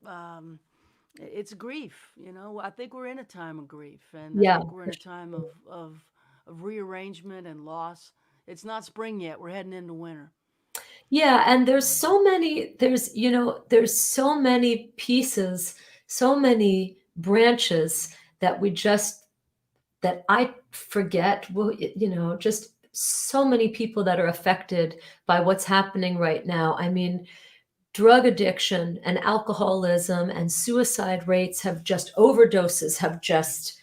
it's grief. I think we're in a time of grief, and I Yeah. think we're in a time of rearrangement and loss. It's not spring yet. We're heading into winter. Yeah, and there's so many pieces, so many branches that we just that I forget. Well, just so many people that are affected by what's happening right now. I mean, drug addiction and alcoholism and suicide rates have just overdoses have just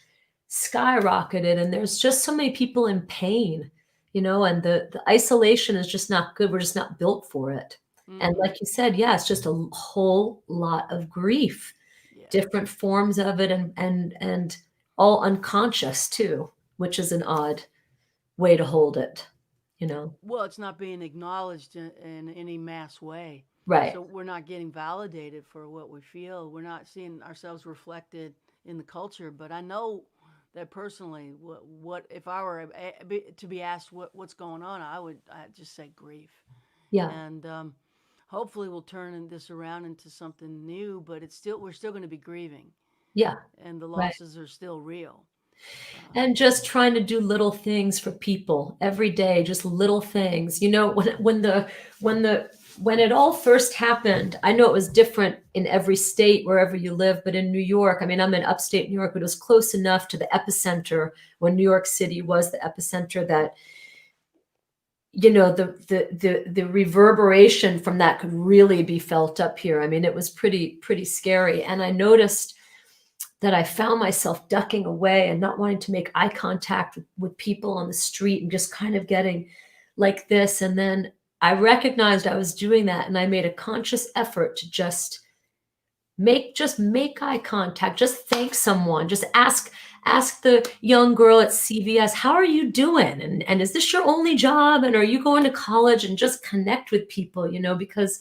skyrocketed, and there's just so many people in pain, and the isolation is just not good. We're just not built for it. And Mm-hmm. like you said, yeah, it's just a whole lot of grief, Yeah. different forms of it, and all unconscious too, which is an odd way to hold it, you know. Well, it's not being acknowledged in any mass way. Right. So we're not getting validated for what we feel. We're not seeing ourselves reflected in the culture. But I know that personally, what if I were to be asked what's going on, I'd just say grief. Yeah. And hopefully we'll turn this around into something new. But we're still going to be grieving, Yeah. and the Right. losses are still real. And just trying to do little things for people every day, just little things. When it all first happened, I know it was different in every state wherever you live, but in New York, I mean, I'm in upstate New York, but it was close enough to the epicenter when New York City was the epicenter that the reverberation from that could really be felt up here. I mean, it was pretty scary. And I noticed that I found myself ducking away and not wanting to make eye contact with people on the street and just kind of getting like this. And then I recognized I was doing that, and I made a conscious effort to just make eye contact, just thank someone, just ask the young girl at CVS, how are you doing? And is this your only job? And are you going to college? And just connect with people, because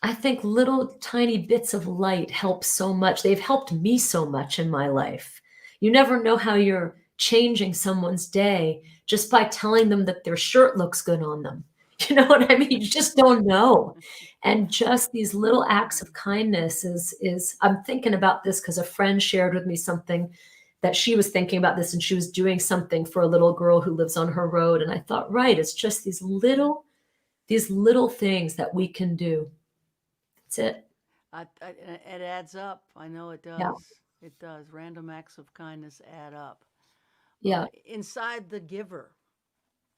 I think little tiny bits of light help so much. They've helped me so much in my life. You never know how you're changing someone's day just by telling them that their shirt looks good on them. You know what I mean? You just don't know. And just these little acts of kindness is I'm thinking about this because a friend shared with me something that she was thinking about this, and she was doing something for a little girl who lives on her road. And I thought, right, it's just these little things that we can do. That's it. It adds up. I know it Yeah. does. It does. Random acts of kindness add up. Yeah. Inside the giver,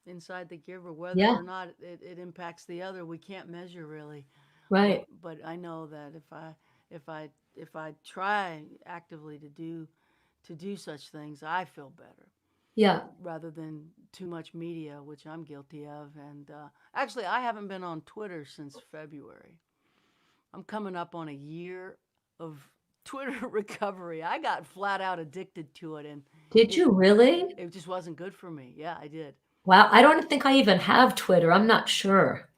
whether Yeah. or not it impacts the other, we can't measure really. Right. But I know that if I if I try actively to do such things, I feel better Yeah. rather than too much media, which I'm guilty of. And actually, I haven't been on Twitter since February. I'm coming up on a year of Twitter recovery. I got flat out addicted to it, and Did it you really? it just wasn't good for me. Yeah, I did. Wow. I don't think I even have Twitter. I'm not sure.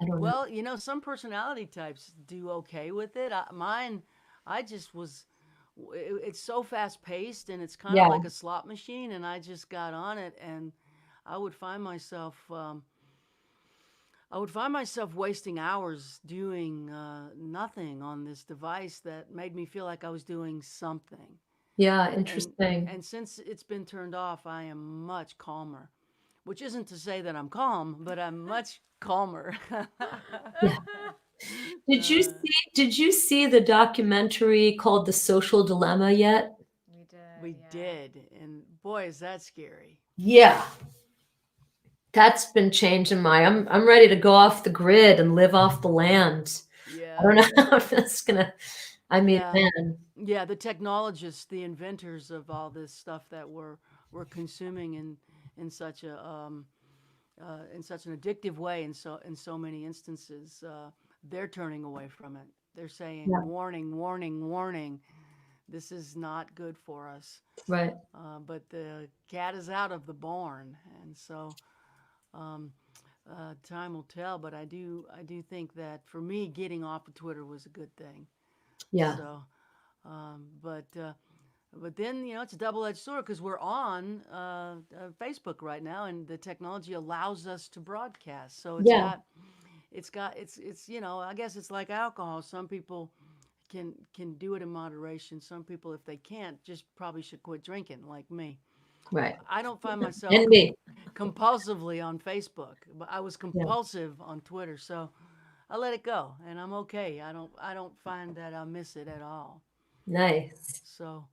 I don't know. Well, some personality types do okay with it. Mine, I just was. It's so fast paced, and it's kind of Yeah. like a slot machine. And I just got on it, and I would find myself. I would find myself wasting hours doing nothing on this device that made me feel like I was doing something. Yeah. And Interesting. and since it's been turned off, I am much calmer. Which isn't to say that I'm calm, but I'm much calmer. Yeah. uh, Did you see the documentary called The Social Dilemma yet? We did, we yeah. did, and boy, is that scary. Yeah. That's been changing I'm ready to go off the grid and live off the land. I Yeah, don't know if that's gonna, I mean, yeah, man. yeah. The technologists, the inventors of all this stuff that we're consuming in such a in such an addictive way, in so many instances, they're turning away from it. They're saying, Yeah. "Warning, warning, warning! This is not good for us." Right. But the cat is out of the barn, and so um, time will tell. But I do think that for me, getting off of Twitter was a good thing. Yeah. So, um, but uh, but then it's a double-edged sword because we're on Facebook right now, and the technology allows us to broadcast. So Yeah. it's I guess it's like alcohol. Some people can do it in moderation. Some people, if they can't, just probably should quit drinking, like me. Right. I don't find myself And me. compulsively on Facebook, but I was Yeah. compulsive on Twitter, so I let it go, and I'm okay. I don't find that I miss it at all. Nice. So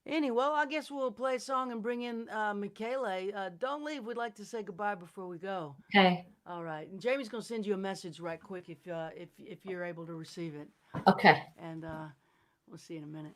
anyway, well, I guess we'll play a song and bring in Michele. Don't leave. We'd like to say goodbye before we go. Okay. All right, and Jamie's gonna send you a message right quick if you're able to receive it, Okay. and we'll see you in a minute.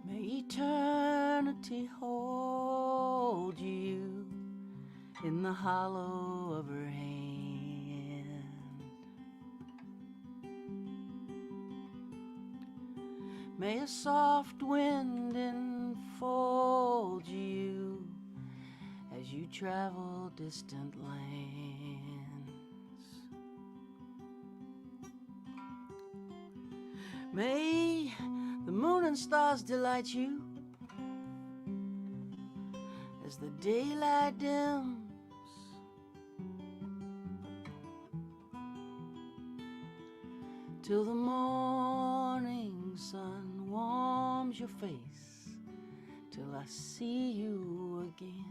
May eternity hold you in the hollow of her hand. May a soft wind enfold you as you travel distant lands. May the moon and stars delight you as the daylight dims. Till the morning sun warms your face, till I see you again.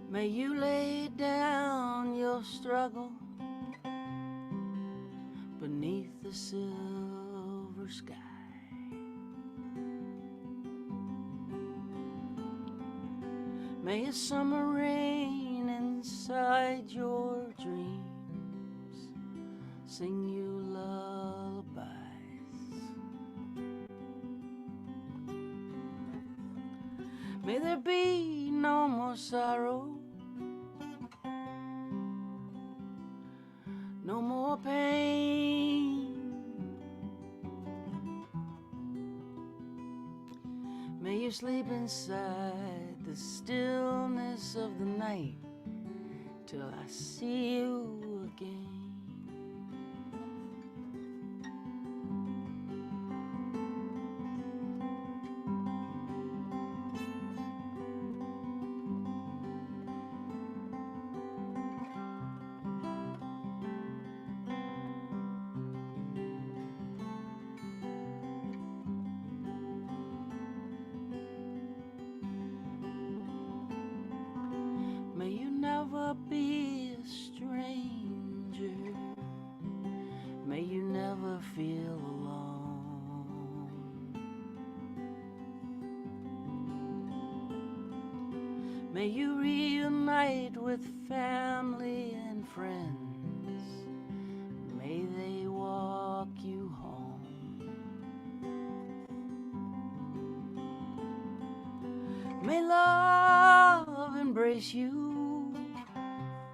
May you lay down your struggle beneath the silver sky. May a summer rain inside your dreams sing you lullabies. May there be no more sorrow more pain. May you sleep inside the stillness of the night till I see you again. May you never be a stranger. May you never feel alone. May you reunite with family and friends. May they walk you home. May love embrace you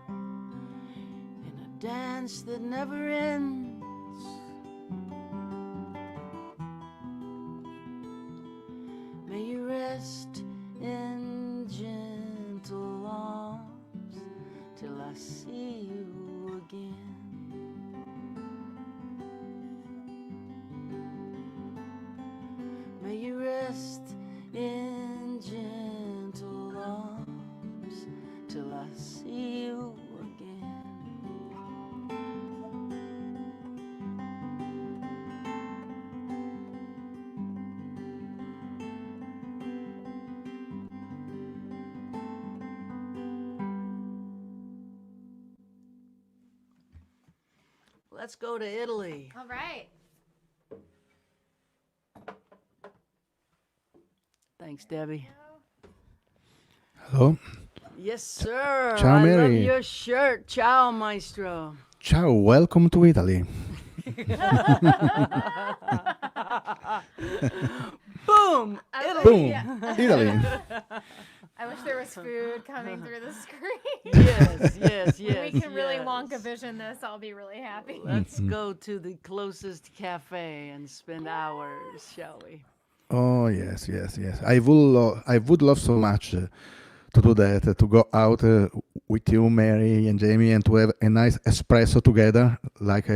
in a dance that never ends. May you rest in gentle arms till I see you again. May you rest in gentle arms till I see you again. Let's go to Italy. All right. Thanks, Debbie. Hello. Yes, sir. Ciao, I love Mary. your shirt. Ciao, maestro. Ciao, welcome to Italy. Boom! I Italy. Boom, Yeah. Italy. I wish there was food coming through the screen. Yes, yes, yes. We can really yes. Wonka vision this. I'll be really happy. Let's go to the closest cafe and spend hours, shall we? Oh yes, yes, yes. I would love so much to do that. To go out with you, Mary and Jaimee, and to have a nice espresso together, like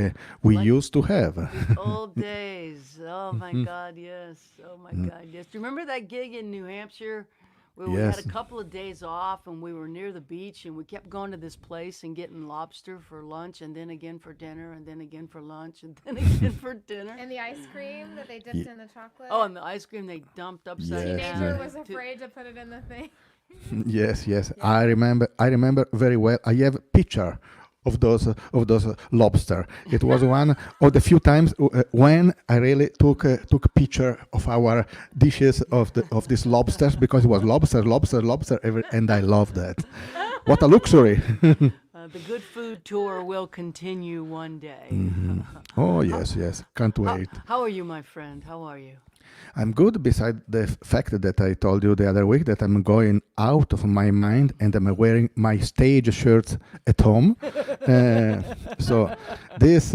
we Like- used to have. Old days. Oh my God, yes. Oh my God, yes. Do you remember that gig in New Hampshire where we had Yes. a couple of days off and we were near the beach and we kept going to this place and getting lobster for lunch and then again for dinner and then again for lunch and then again for dinner? And the ice cream that they dipped in the chocolate. Oh, and the ice cream they dumped upside Yes, down. Teenager yeah. was afraid to put it in the thing. Yes, yes. I remember very well. I have a picture of those lobster. It was one of the few times when I really took a picture of our dishes of these lobsters, because it was lobster, and I love that. What a luxury! The good food tour will continue one day. Oh yes, yes. Can't wait. How are you, my friend? How are you? I'm good, beside the fact that I told you the other week that I'm going out of my mind and I'm wearing my stage shirt at home. So this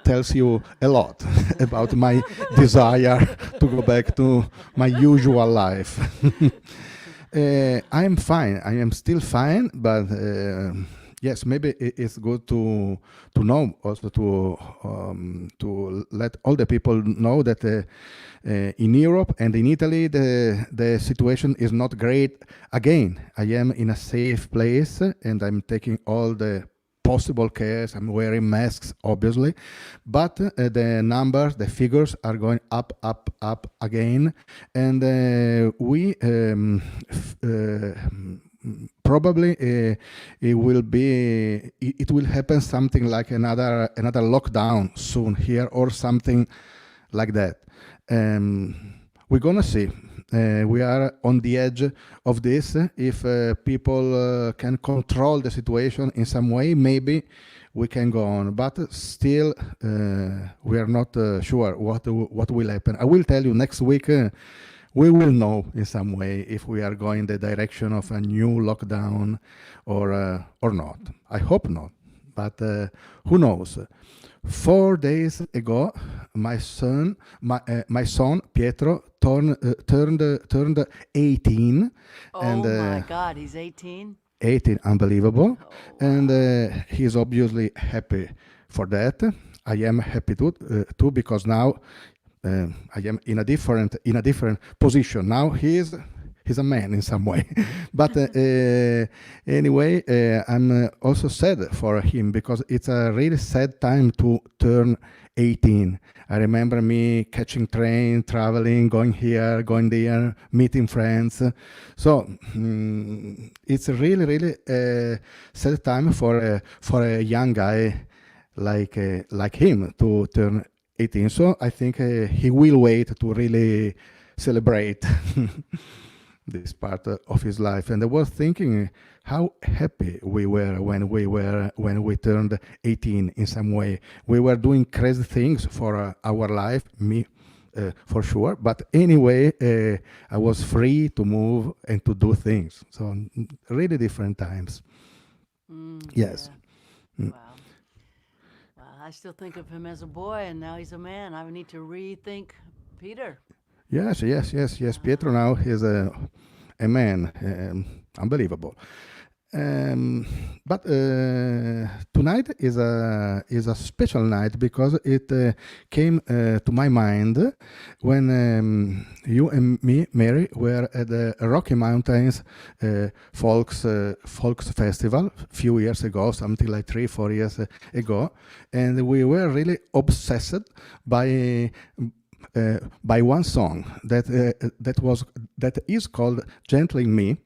tells you a lot about my desire to go back to my usual life. I'm fine. I am still fine, but yes, maybe it's good to know, also to let all the people know that in Europe and in Italy the situation is not great again. I am in a safe place and I'm taking all the possible cares. I'm wearing masks, obviously, but the numbers, the figures are going up again, and we probably it will happen something like another lockdown soon here or something like that. We're gonna see. We are on the edge of this. If people can control the situation in some way, maybe we can go on. But still, we are not sure what will happen. I will tell you next week. We will know in some way if we are going the direction of a new lockdown or not. I hope not. but who knows? 4 days ago, my son Pietro turned 18, and Oh my God, he's 18? 18, unbelievable, Oh, and wow. he's obviously happy for that. I am happy too because now I am in a different position. Now he's a man in some way, but anyway, I'm also sad for him because it's a really sad time to turn 18. I remember me catching train, traveling, going here, going there, meeting friends. So it's a really sad time for a young guy like him to turn 18. So I think he will wait to really celebrate this part of his life. And I was thinking how happy we were when we turned 18 in some way. We were doing crazy things for our life, me for sure. But anyway, I was free to move and to do things. So really different times. Yes. Yeah. Mm. Wow. Wow. I still think of him as a boy, and now he's a man. I need to rethink Peter. Yes. Pietro now is a man, unbelievable. Um, but tonight is a special night because it came to my mind when you and me, Mary, were at the Rocky Mountains Folks Festival a few years ago, something like 3 4 years ago, and we were really obsessed by by one song that is called "Gentling Me,"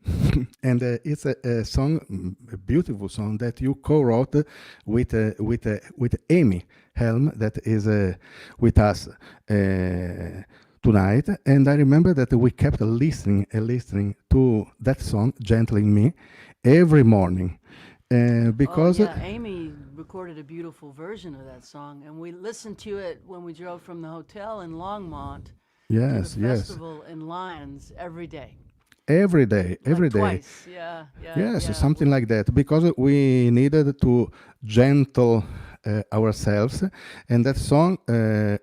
and it's a song, a beautiful song that you co-wrote with Amy Helm, that is with us tonight. And I remember that we kept listening and listening to that song, "Gentling Me," every morning. Oh, Because yeah. Amy recorded a beautiful version of that song, and we listened to it when we drove from the hotel in Longmont to the yes, festival in Lyons every day. every Like day. twice. Yeah, yeah, Yes, yeah. something like that, because we needed to gentle ourselves, and that song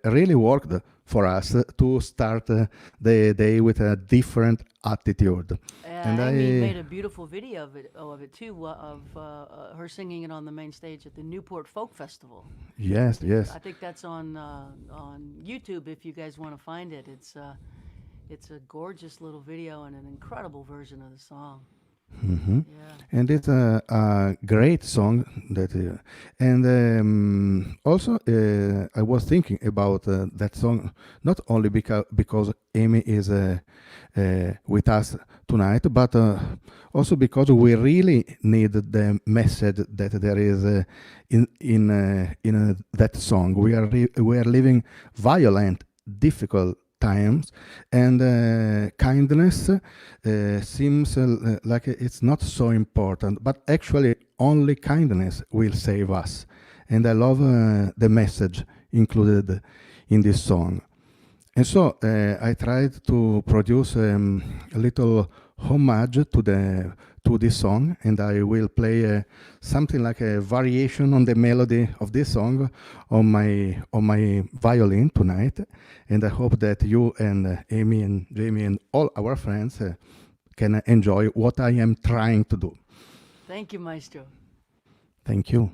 really worked for us to start the day with a different attitude. And Amy I, made a beautiful video of it too, of her singing it on the main stage at the Newport Folk Festival. yes, I think that's on YouTube if you guys want to find it. It's a gorgeous little video and an incredible version of the song. hmm Yeah. and it's a great song that, and also I was thinking about that song not only because Amy is with us tonight, but also because we really need the message that there is in that song. We are living violent, difficult times, and kindness seems like it's not so important, but actually only kindness will save us. And I love the message included in this song. And so I tried to produce a little homage to this song, and I will play something like a variation on the melody of this song on my violin tonight. And I hope that you and Amy and Jaimee and all our friends can enjoy what I am trying to do. Thank you, Maestro. Thank you.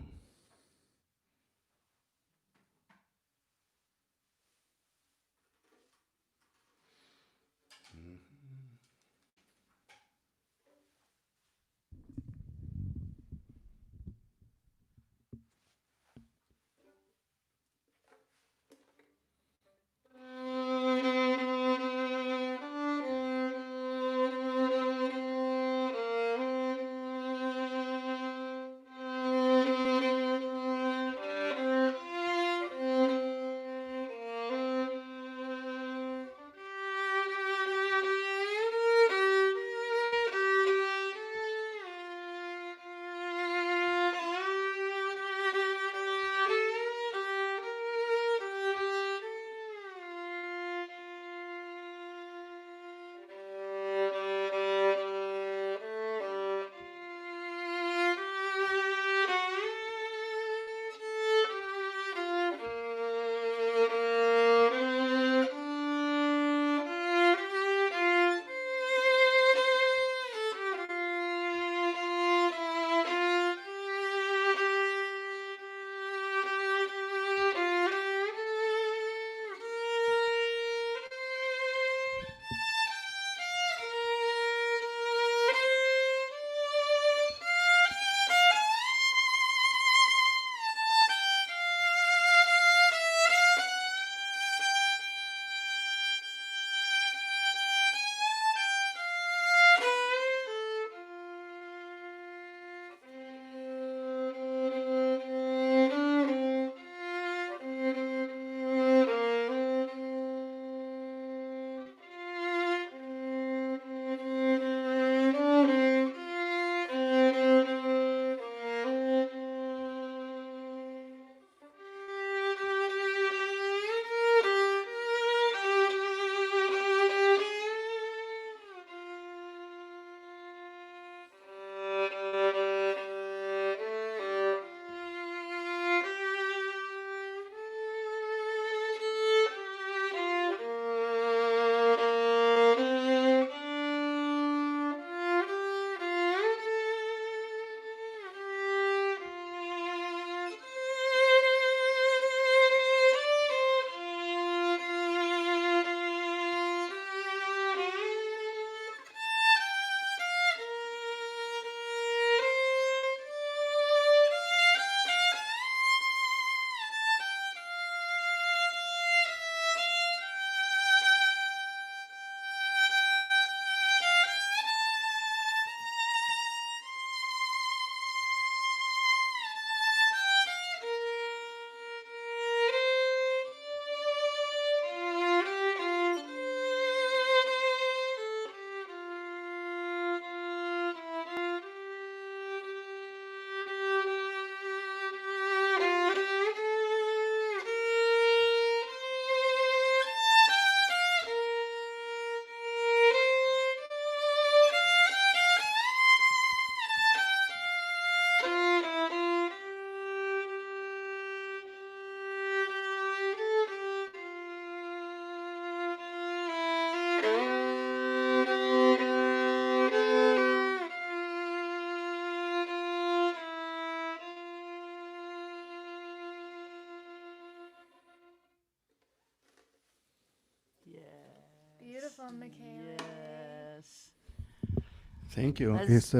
Thank you. As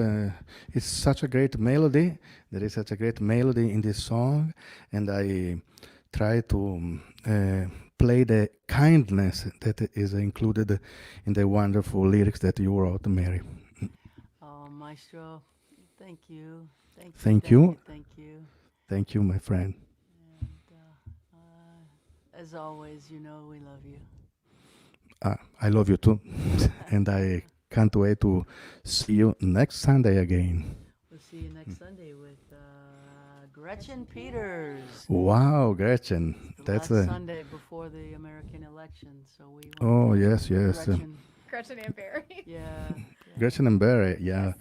It's such a great melody. There is such a great melody in this song, and I try to play the kindness that is included in the wonderful lyrics that you wrote, Mary. oh, Maestro, thank you, thank you, Thank thank you, you. thank you. Thank you, my friend. And as always, you know we love you. I love you too. And I can't wait to see you next Sunday again. We'll see you next Sunday with Gretchen Peters. Wow, Gretchen. The That's last a. Sunday before the American election, so we want Oh, to yes, thank yes. Gretchen. Gretchen and Barry. Yeah, yeah, Gretchen and Barry, yeah.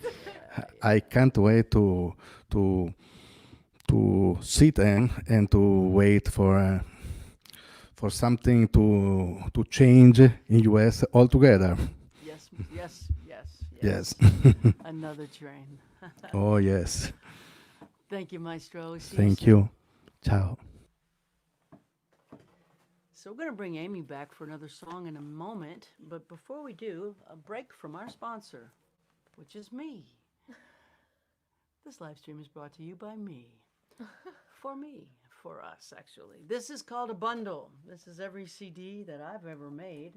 I can't wait to sit and to wait for something to change in US altogether. yes, yes, yes, Yes. yes. Another train. Oh yes. Thank you, Maestro. See Thank soon. you. Ciao. So we're going to bring Amy back for another song in a moment, but before we do, a break from our sponsor, which is me. This live stream is brought to you by me. For us, actually. This is called a bundle. This is every CD that I've ever made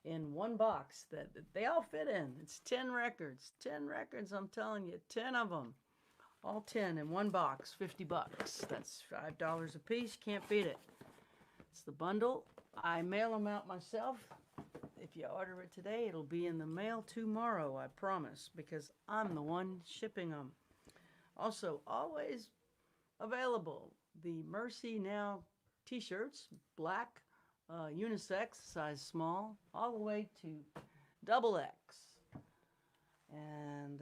in one box that they all fit in. It's 10 records. 10 records, I'm telling you, 10 of them. All 10 in one box, $50. That's $5 a piece. Can't beat it. It's the bundle. I mail them out myself. If you order it today, it'll be in the mail tomorrow, I promise, because I'm the one shipping them. Also, always available the Mercy Now t-shirts, black, unisex, size small, all the way to double X. And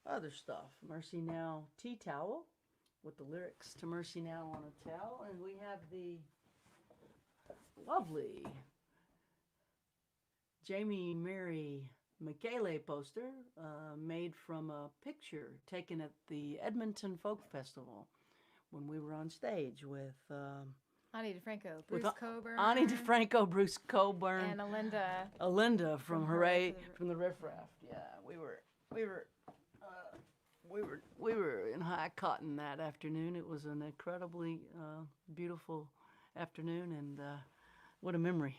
other stuff. Mercy Now tea towel with the lyrics to Mercy Now on a towel. And we have the lovely Jaimee Mary Michele poster made from a picture taken at the Edmonton Folk Festival when we were on stage with Ani DeFranco, Bruce Coburn, Ani DeFranco, Bruce Coburn, and Alinda from Hooray Hooray from the Riff Raff. Yeah, we were in high cotton that afternoon. It was an incredibly beautiful afternoon, and what a memory.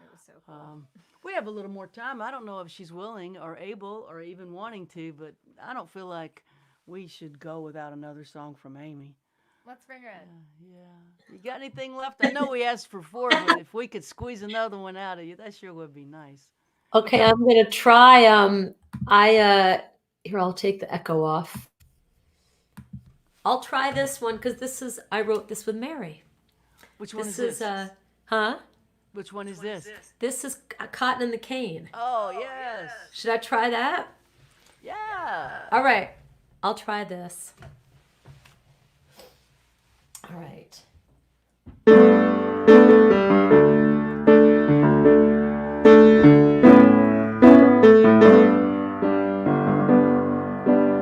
It was so cool. We have a little more time. I don't know if she's willing or able or even wanting to, but I don't feel like we should go without another song from Amy. Let's bring her in. Yeah. You got anything left? I know we asked for 4, but if we could squeeze another one out of you, that sure would be nice. Okay, I'm gonna try. Here, I'll take the echo off. I'll try this one because I wrote this with Mary. Which one This is this? huh? Which one is this? This is Cotton in the Cane. Oh, yes. Should I try that? Yeah. All right, I'll try this. All right.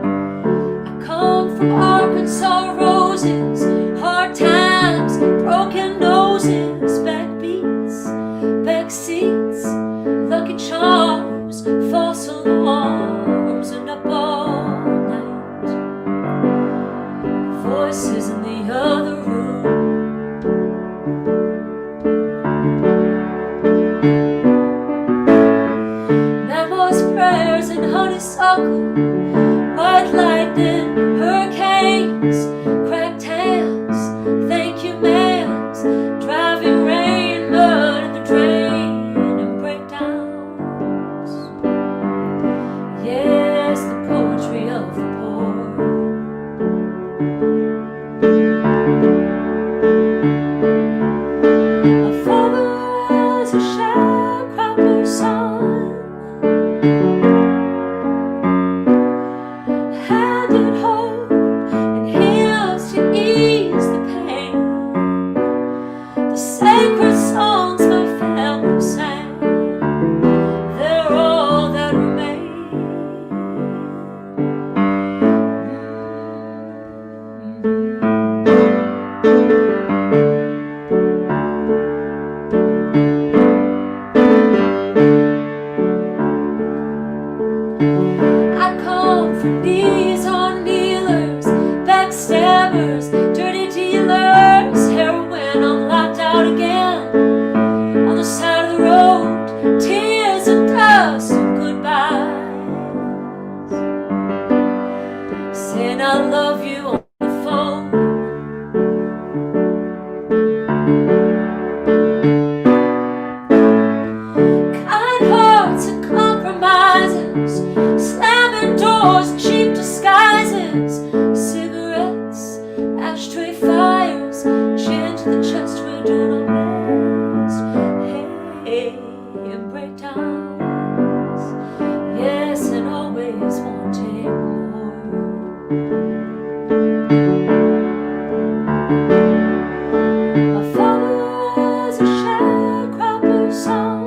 I come from Arkansas roses, hard times, broken noses, backbeats, back seats, lucky charms, false alarms, and up all night. Voices in the other room. Memos, prayers, and honeysuckle, white lightning, hurricanes, cracked hands, thank you ma'ams, driving rain, mud in the drain, and breakdowns. Yes, the poetry of the poor. My father was a sharecropper's son, handed hope and heals to ease the pain. The sacred songs my family sang, they're all that remain. I knees on kneelers, backstabbers, dirty dealers, heroin, I'm locked out again. On the side of the road, tears and dust and goodbyes. Saying I love you on the phone. Kind hearts and compromises, slamming doors and cheap disguises, cigarettes, ashtray fires, chin to the chest, we're doing our best. Hey, and breakdowns, yes, and always wanting more. My father was a sharecropper's son,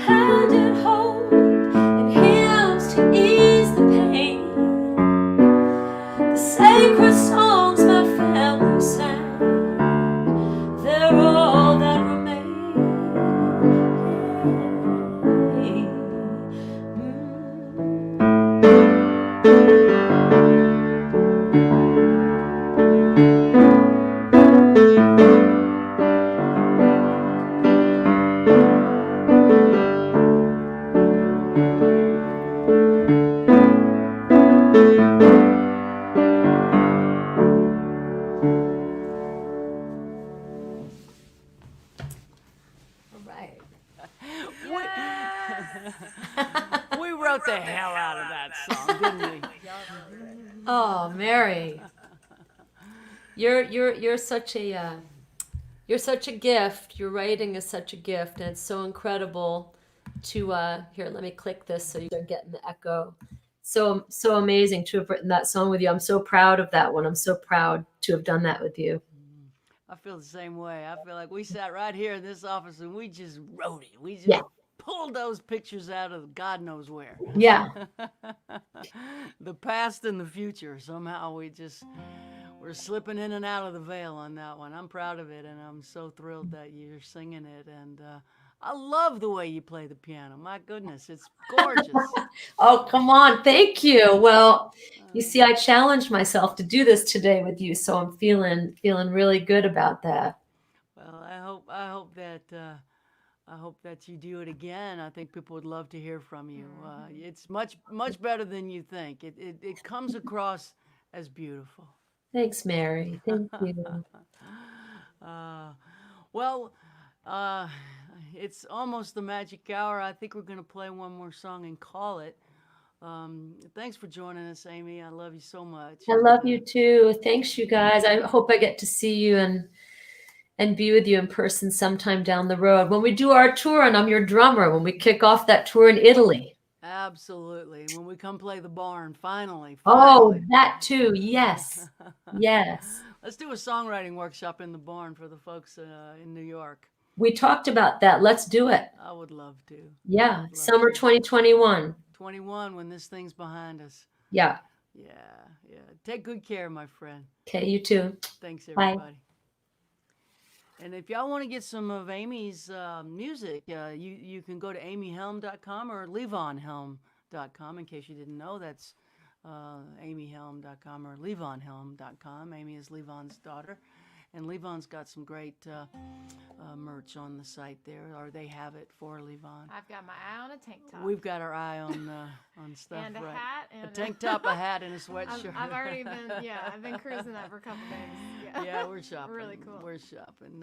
handed hope and hymns to ease the pain. The sacred songs my family sang, they're all that remain. All right. We wrote the hell out of that song, didn't we? Oh, Mary, you're such a you're such a gift. Your writing is such a gift, and it's so incredible to here. Let me click this so you're getting the echo. So amazing to have written that song with you. I'm so proud of that one. I'm so proud to have done that with you. I feel the same way. I feel like we sat right here in this office and we just wrote it. We just Yeah. pulled those pictures out of God knows where. Yeah. The past and the future. Somehow we're slipping in and out of the veil on that one. I'm proud of it, and I'm so thrilled that you're singing it. And I love the way you play the piano. My goodness, it's gorgeous. Oh, come on. Thank you. Well, you see, I challenged myself to do this today with you, so I'm feeling really good about that. Well, I hope that you do it again. I think people would love to hear from you. It's much better than you think. It comes across as beautiful. Thanks, Mary. Thank you. Well, uh, it's almost the magic hour. I think we're going to play one more song and call it. Thanks for joining us, Amy. I love you so much. I love you too. Thanks, you guys. I hope I get to see you and be with you in person sometime down the road when we do our tour, and I'm your drummer when we kick off that tour in Italy. Absolutely. When we come play the barn, finally. Oh, that too. Yes. Yes. Let's do a songwriting workshop in the barn for the folks in New York. We talked about that. Let's do it. I would love to. Yeah. Summer 2021. 21 when this thing's behind us. Yeah. Yeah. Take good care, my friend. Okay, you too. Thanks, Bye. everybody. And if y'all want to get some of Amy's music, you can go to amyhelm.com or levonhelm.com. In case you didn't know, that's amyhelm.com or levonhelm.com. Amy is Levon's daughter. And Levon's got some great merch on the site there, or they have it for Levon. I've got my eye on a tank top. We've got our eye on stuff, and a right? hat and a tank top, a hat, and a sweatshirt. I've already been, I've been cruising that for a couple days. Yeah, we're shopping. Really cool. We're shopping.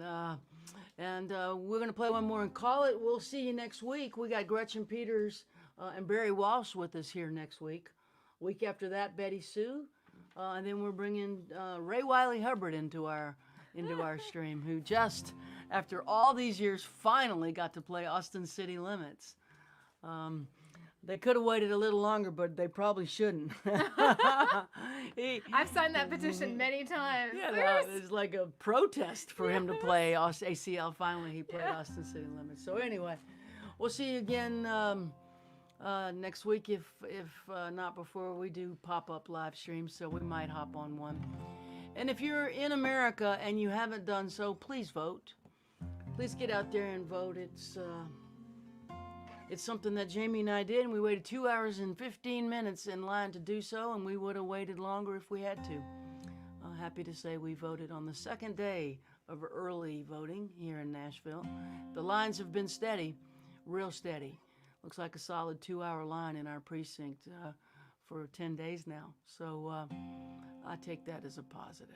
And we're going to play one more and call it. We'll see you next week. We got Gretchen Peters and Barry Walsh with us here next week. Week after that, Betty Sue. And then we're bringing Ray Wiley Hubbard into our stream, who just, after all these years, finally got to play Austin City Limits. They could have waited a little longer, but they probably shouldn't. I've signed that petition many times. Yeah, it's like a protest for him to play ACL. Finally, he played Austin City Limits. So anyway, we'll see you again next week, if not before. We do pop-up live streams, so we might hop on one. And if you're in America and you haven't done so, please vote. Please get out there and vote. It's something that Jaimee and I did, and we waited 2 hours and 15 minutes in line to do so, and we would have waited longer if we had to. Happy to say we voted on the second day of early voting here in Nashville. The lines have been steady, real steady. Looks like a solid 2-hour line in our precinct for 10 days now. So I take that as a positive.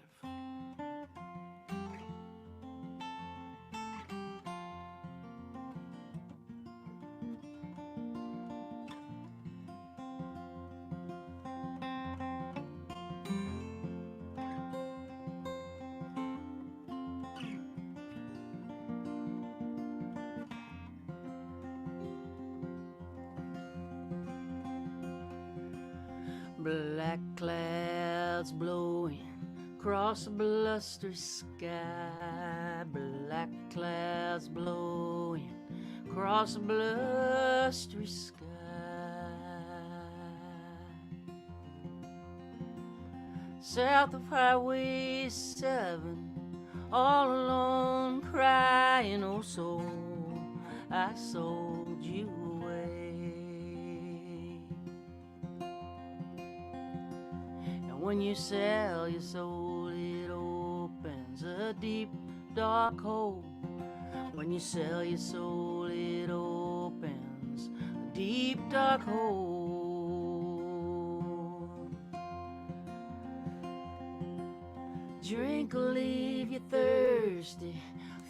Black clouds blowing across a blustery sky. Black clouds blowing across a blustery sky. South of Highway 7, all alone crying, oh soul, I sold you away. And when you sell your soul, it opens a deep dark hole. When you sell your soul, it opens a deep dark hole. Drink will leave you thirsty,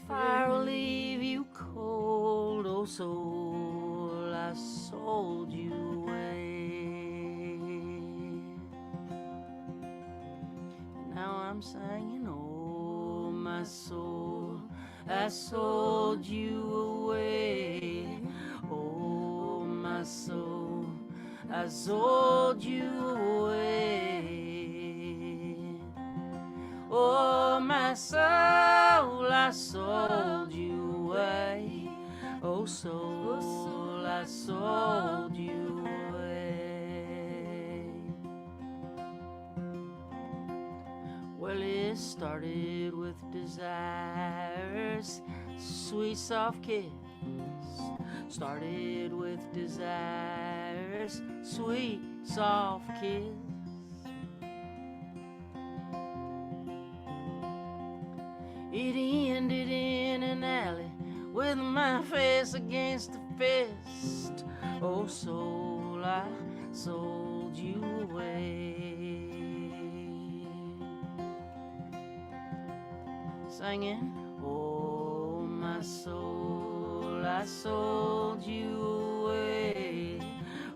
fire will leave you cold. Oh soul, I sold you away. And now I'm singing, oh my soul, I sold you away. Oh my soul, I sold you away. Oh my soul, I sold you away. Oh soul, I sold you away. Well, it started with desires, sweet soft kiss. Started with desires, sweet soft kiss. It ended in an alley with my face against a fist. Oh soul, I sold you away. Singing, oh my soul, I sold you away.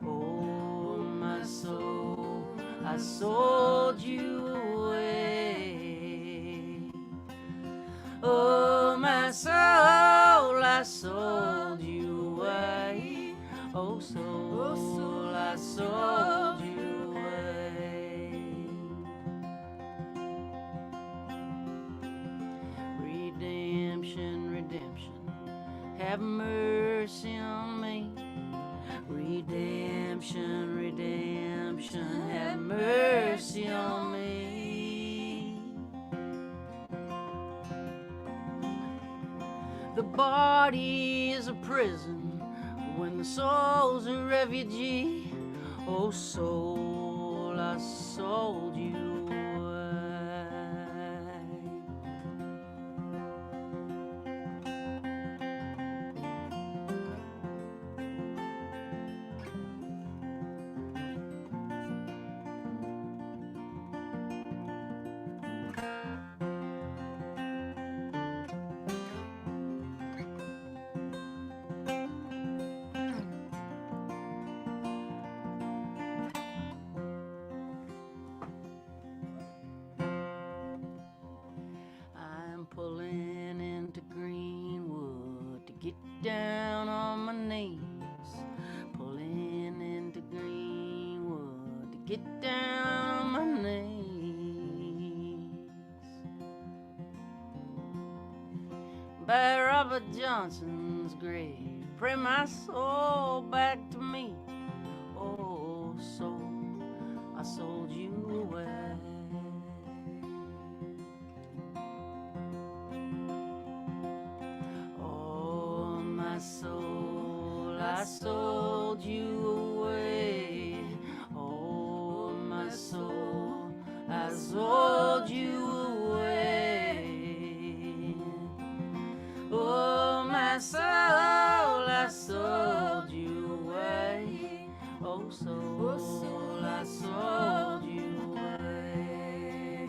Oh my soul, I sold you away. Oh my soul, I sold you away. Oh soul, I sold you away. Redemption, redemption, have mercy on me. Redemption, redemption, have mercy on me. The body is a prison when the soul's a refugee. Oh soul, I sold you away. I'm pulling into Greenwood to get down on my knees. Pulling into Greenwood to get down on my knees. By Robert Johnson's grave, pray my soul back to me. Oh soul, I sold you away. Oh my soul, I I sold you away. Oh, my soul, I sold you away. Oh, my soul, I sold you away. Oh, soul, I sold you away.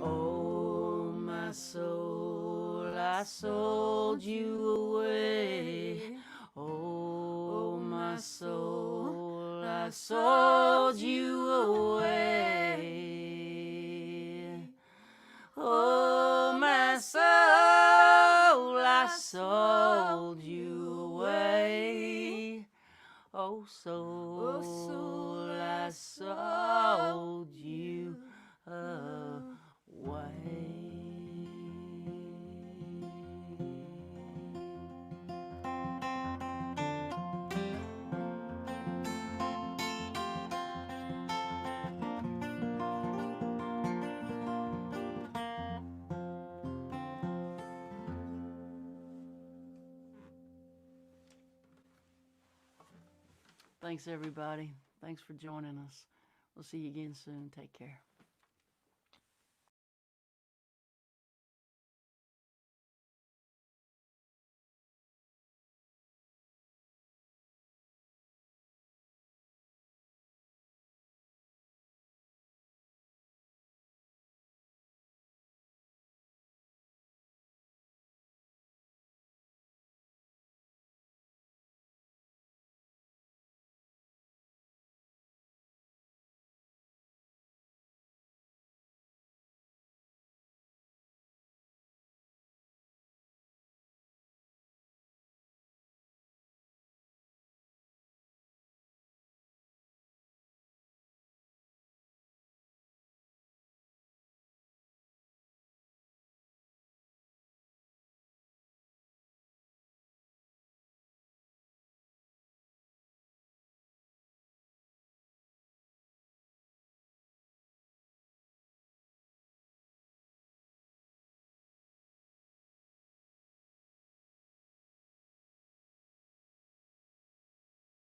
Oh, my soul, I sold you away. Oh, my soul, I sold you away. Oh, my soul, I sold you away. Oh, soul, I sold you away. Thanks, everybody. Thanks for joining us. We'll see you again soon. Take care.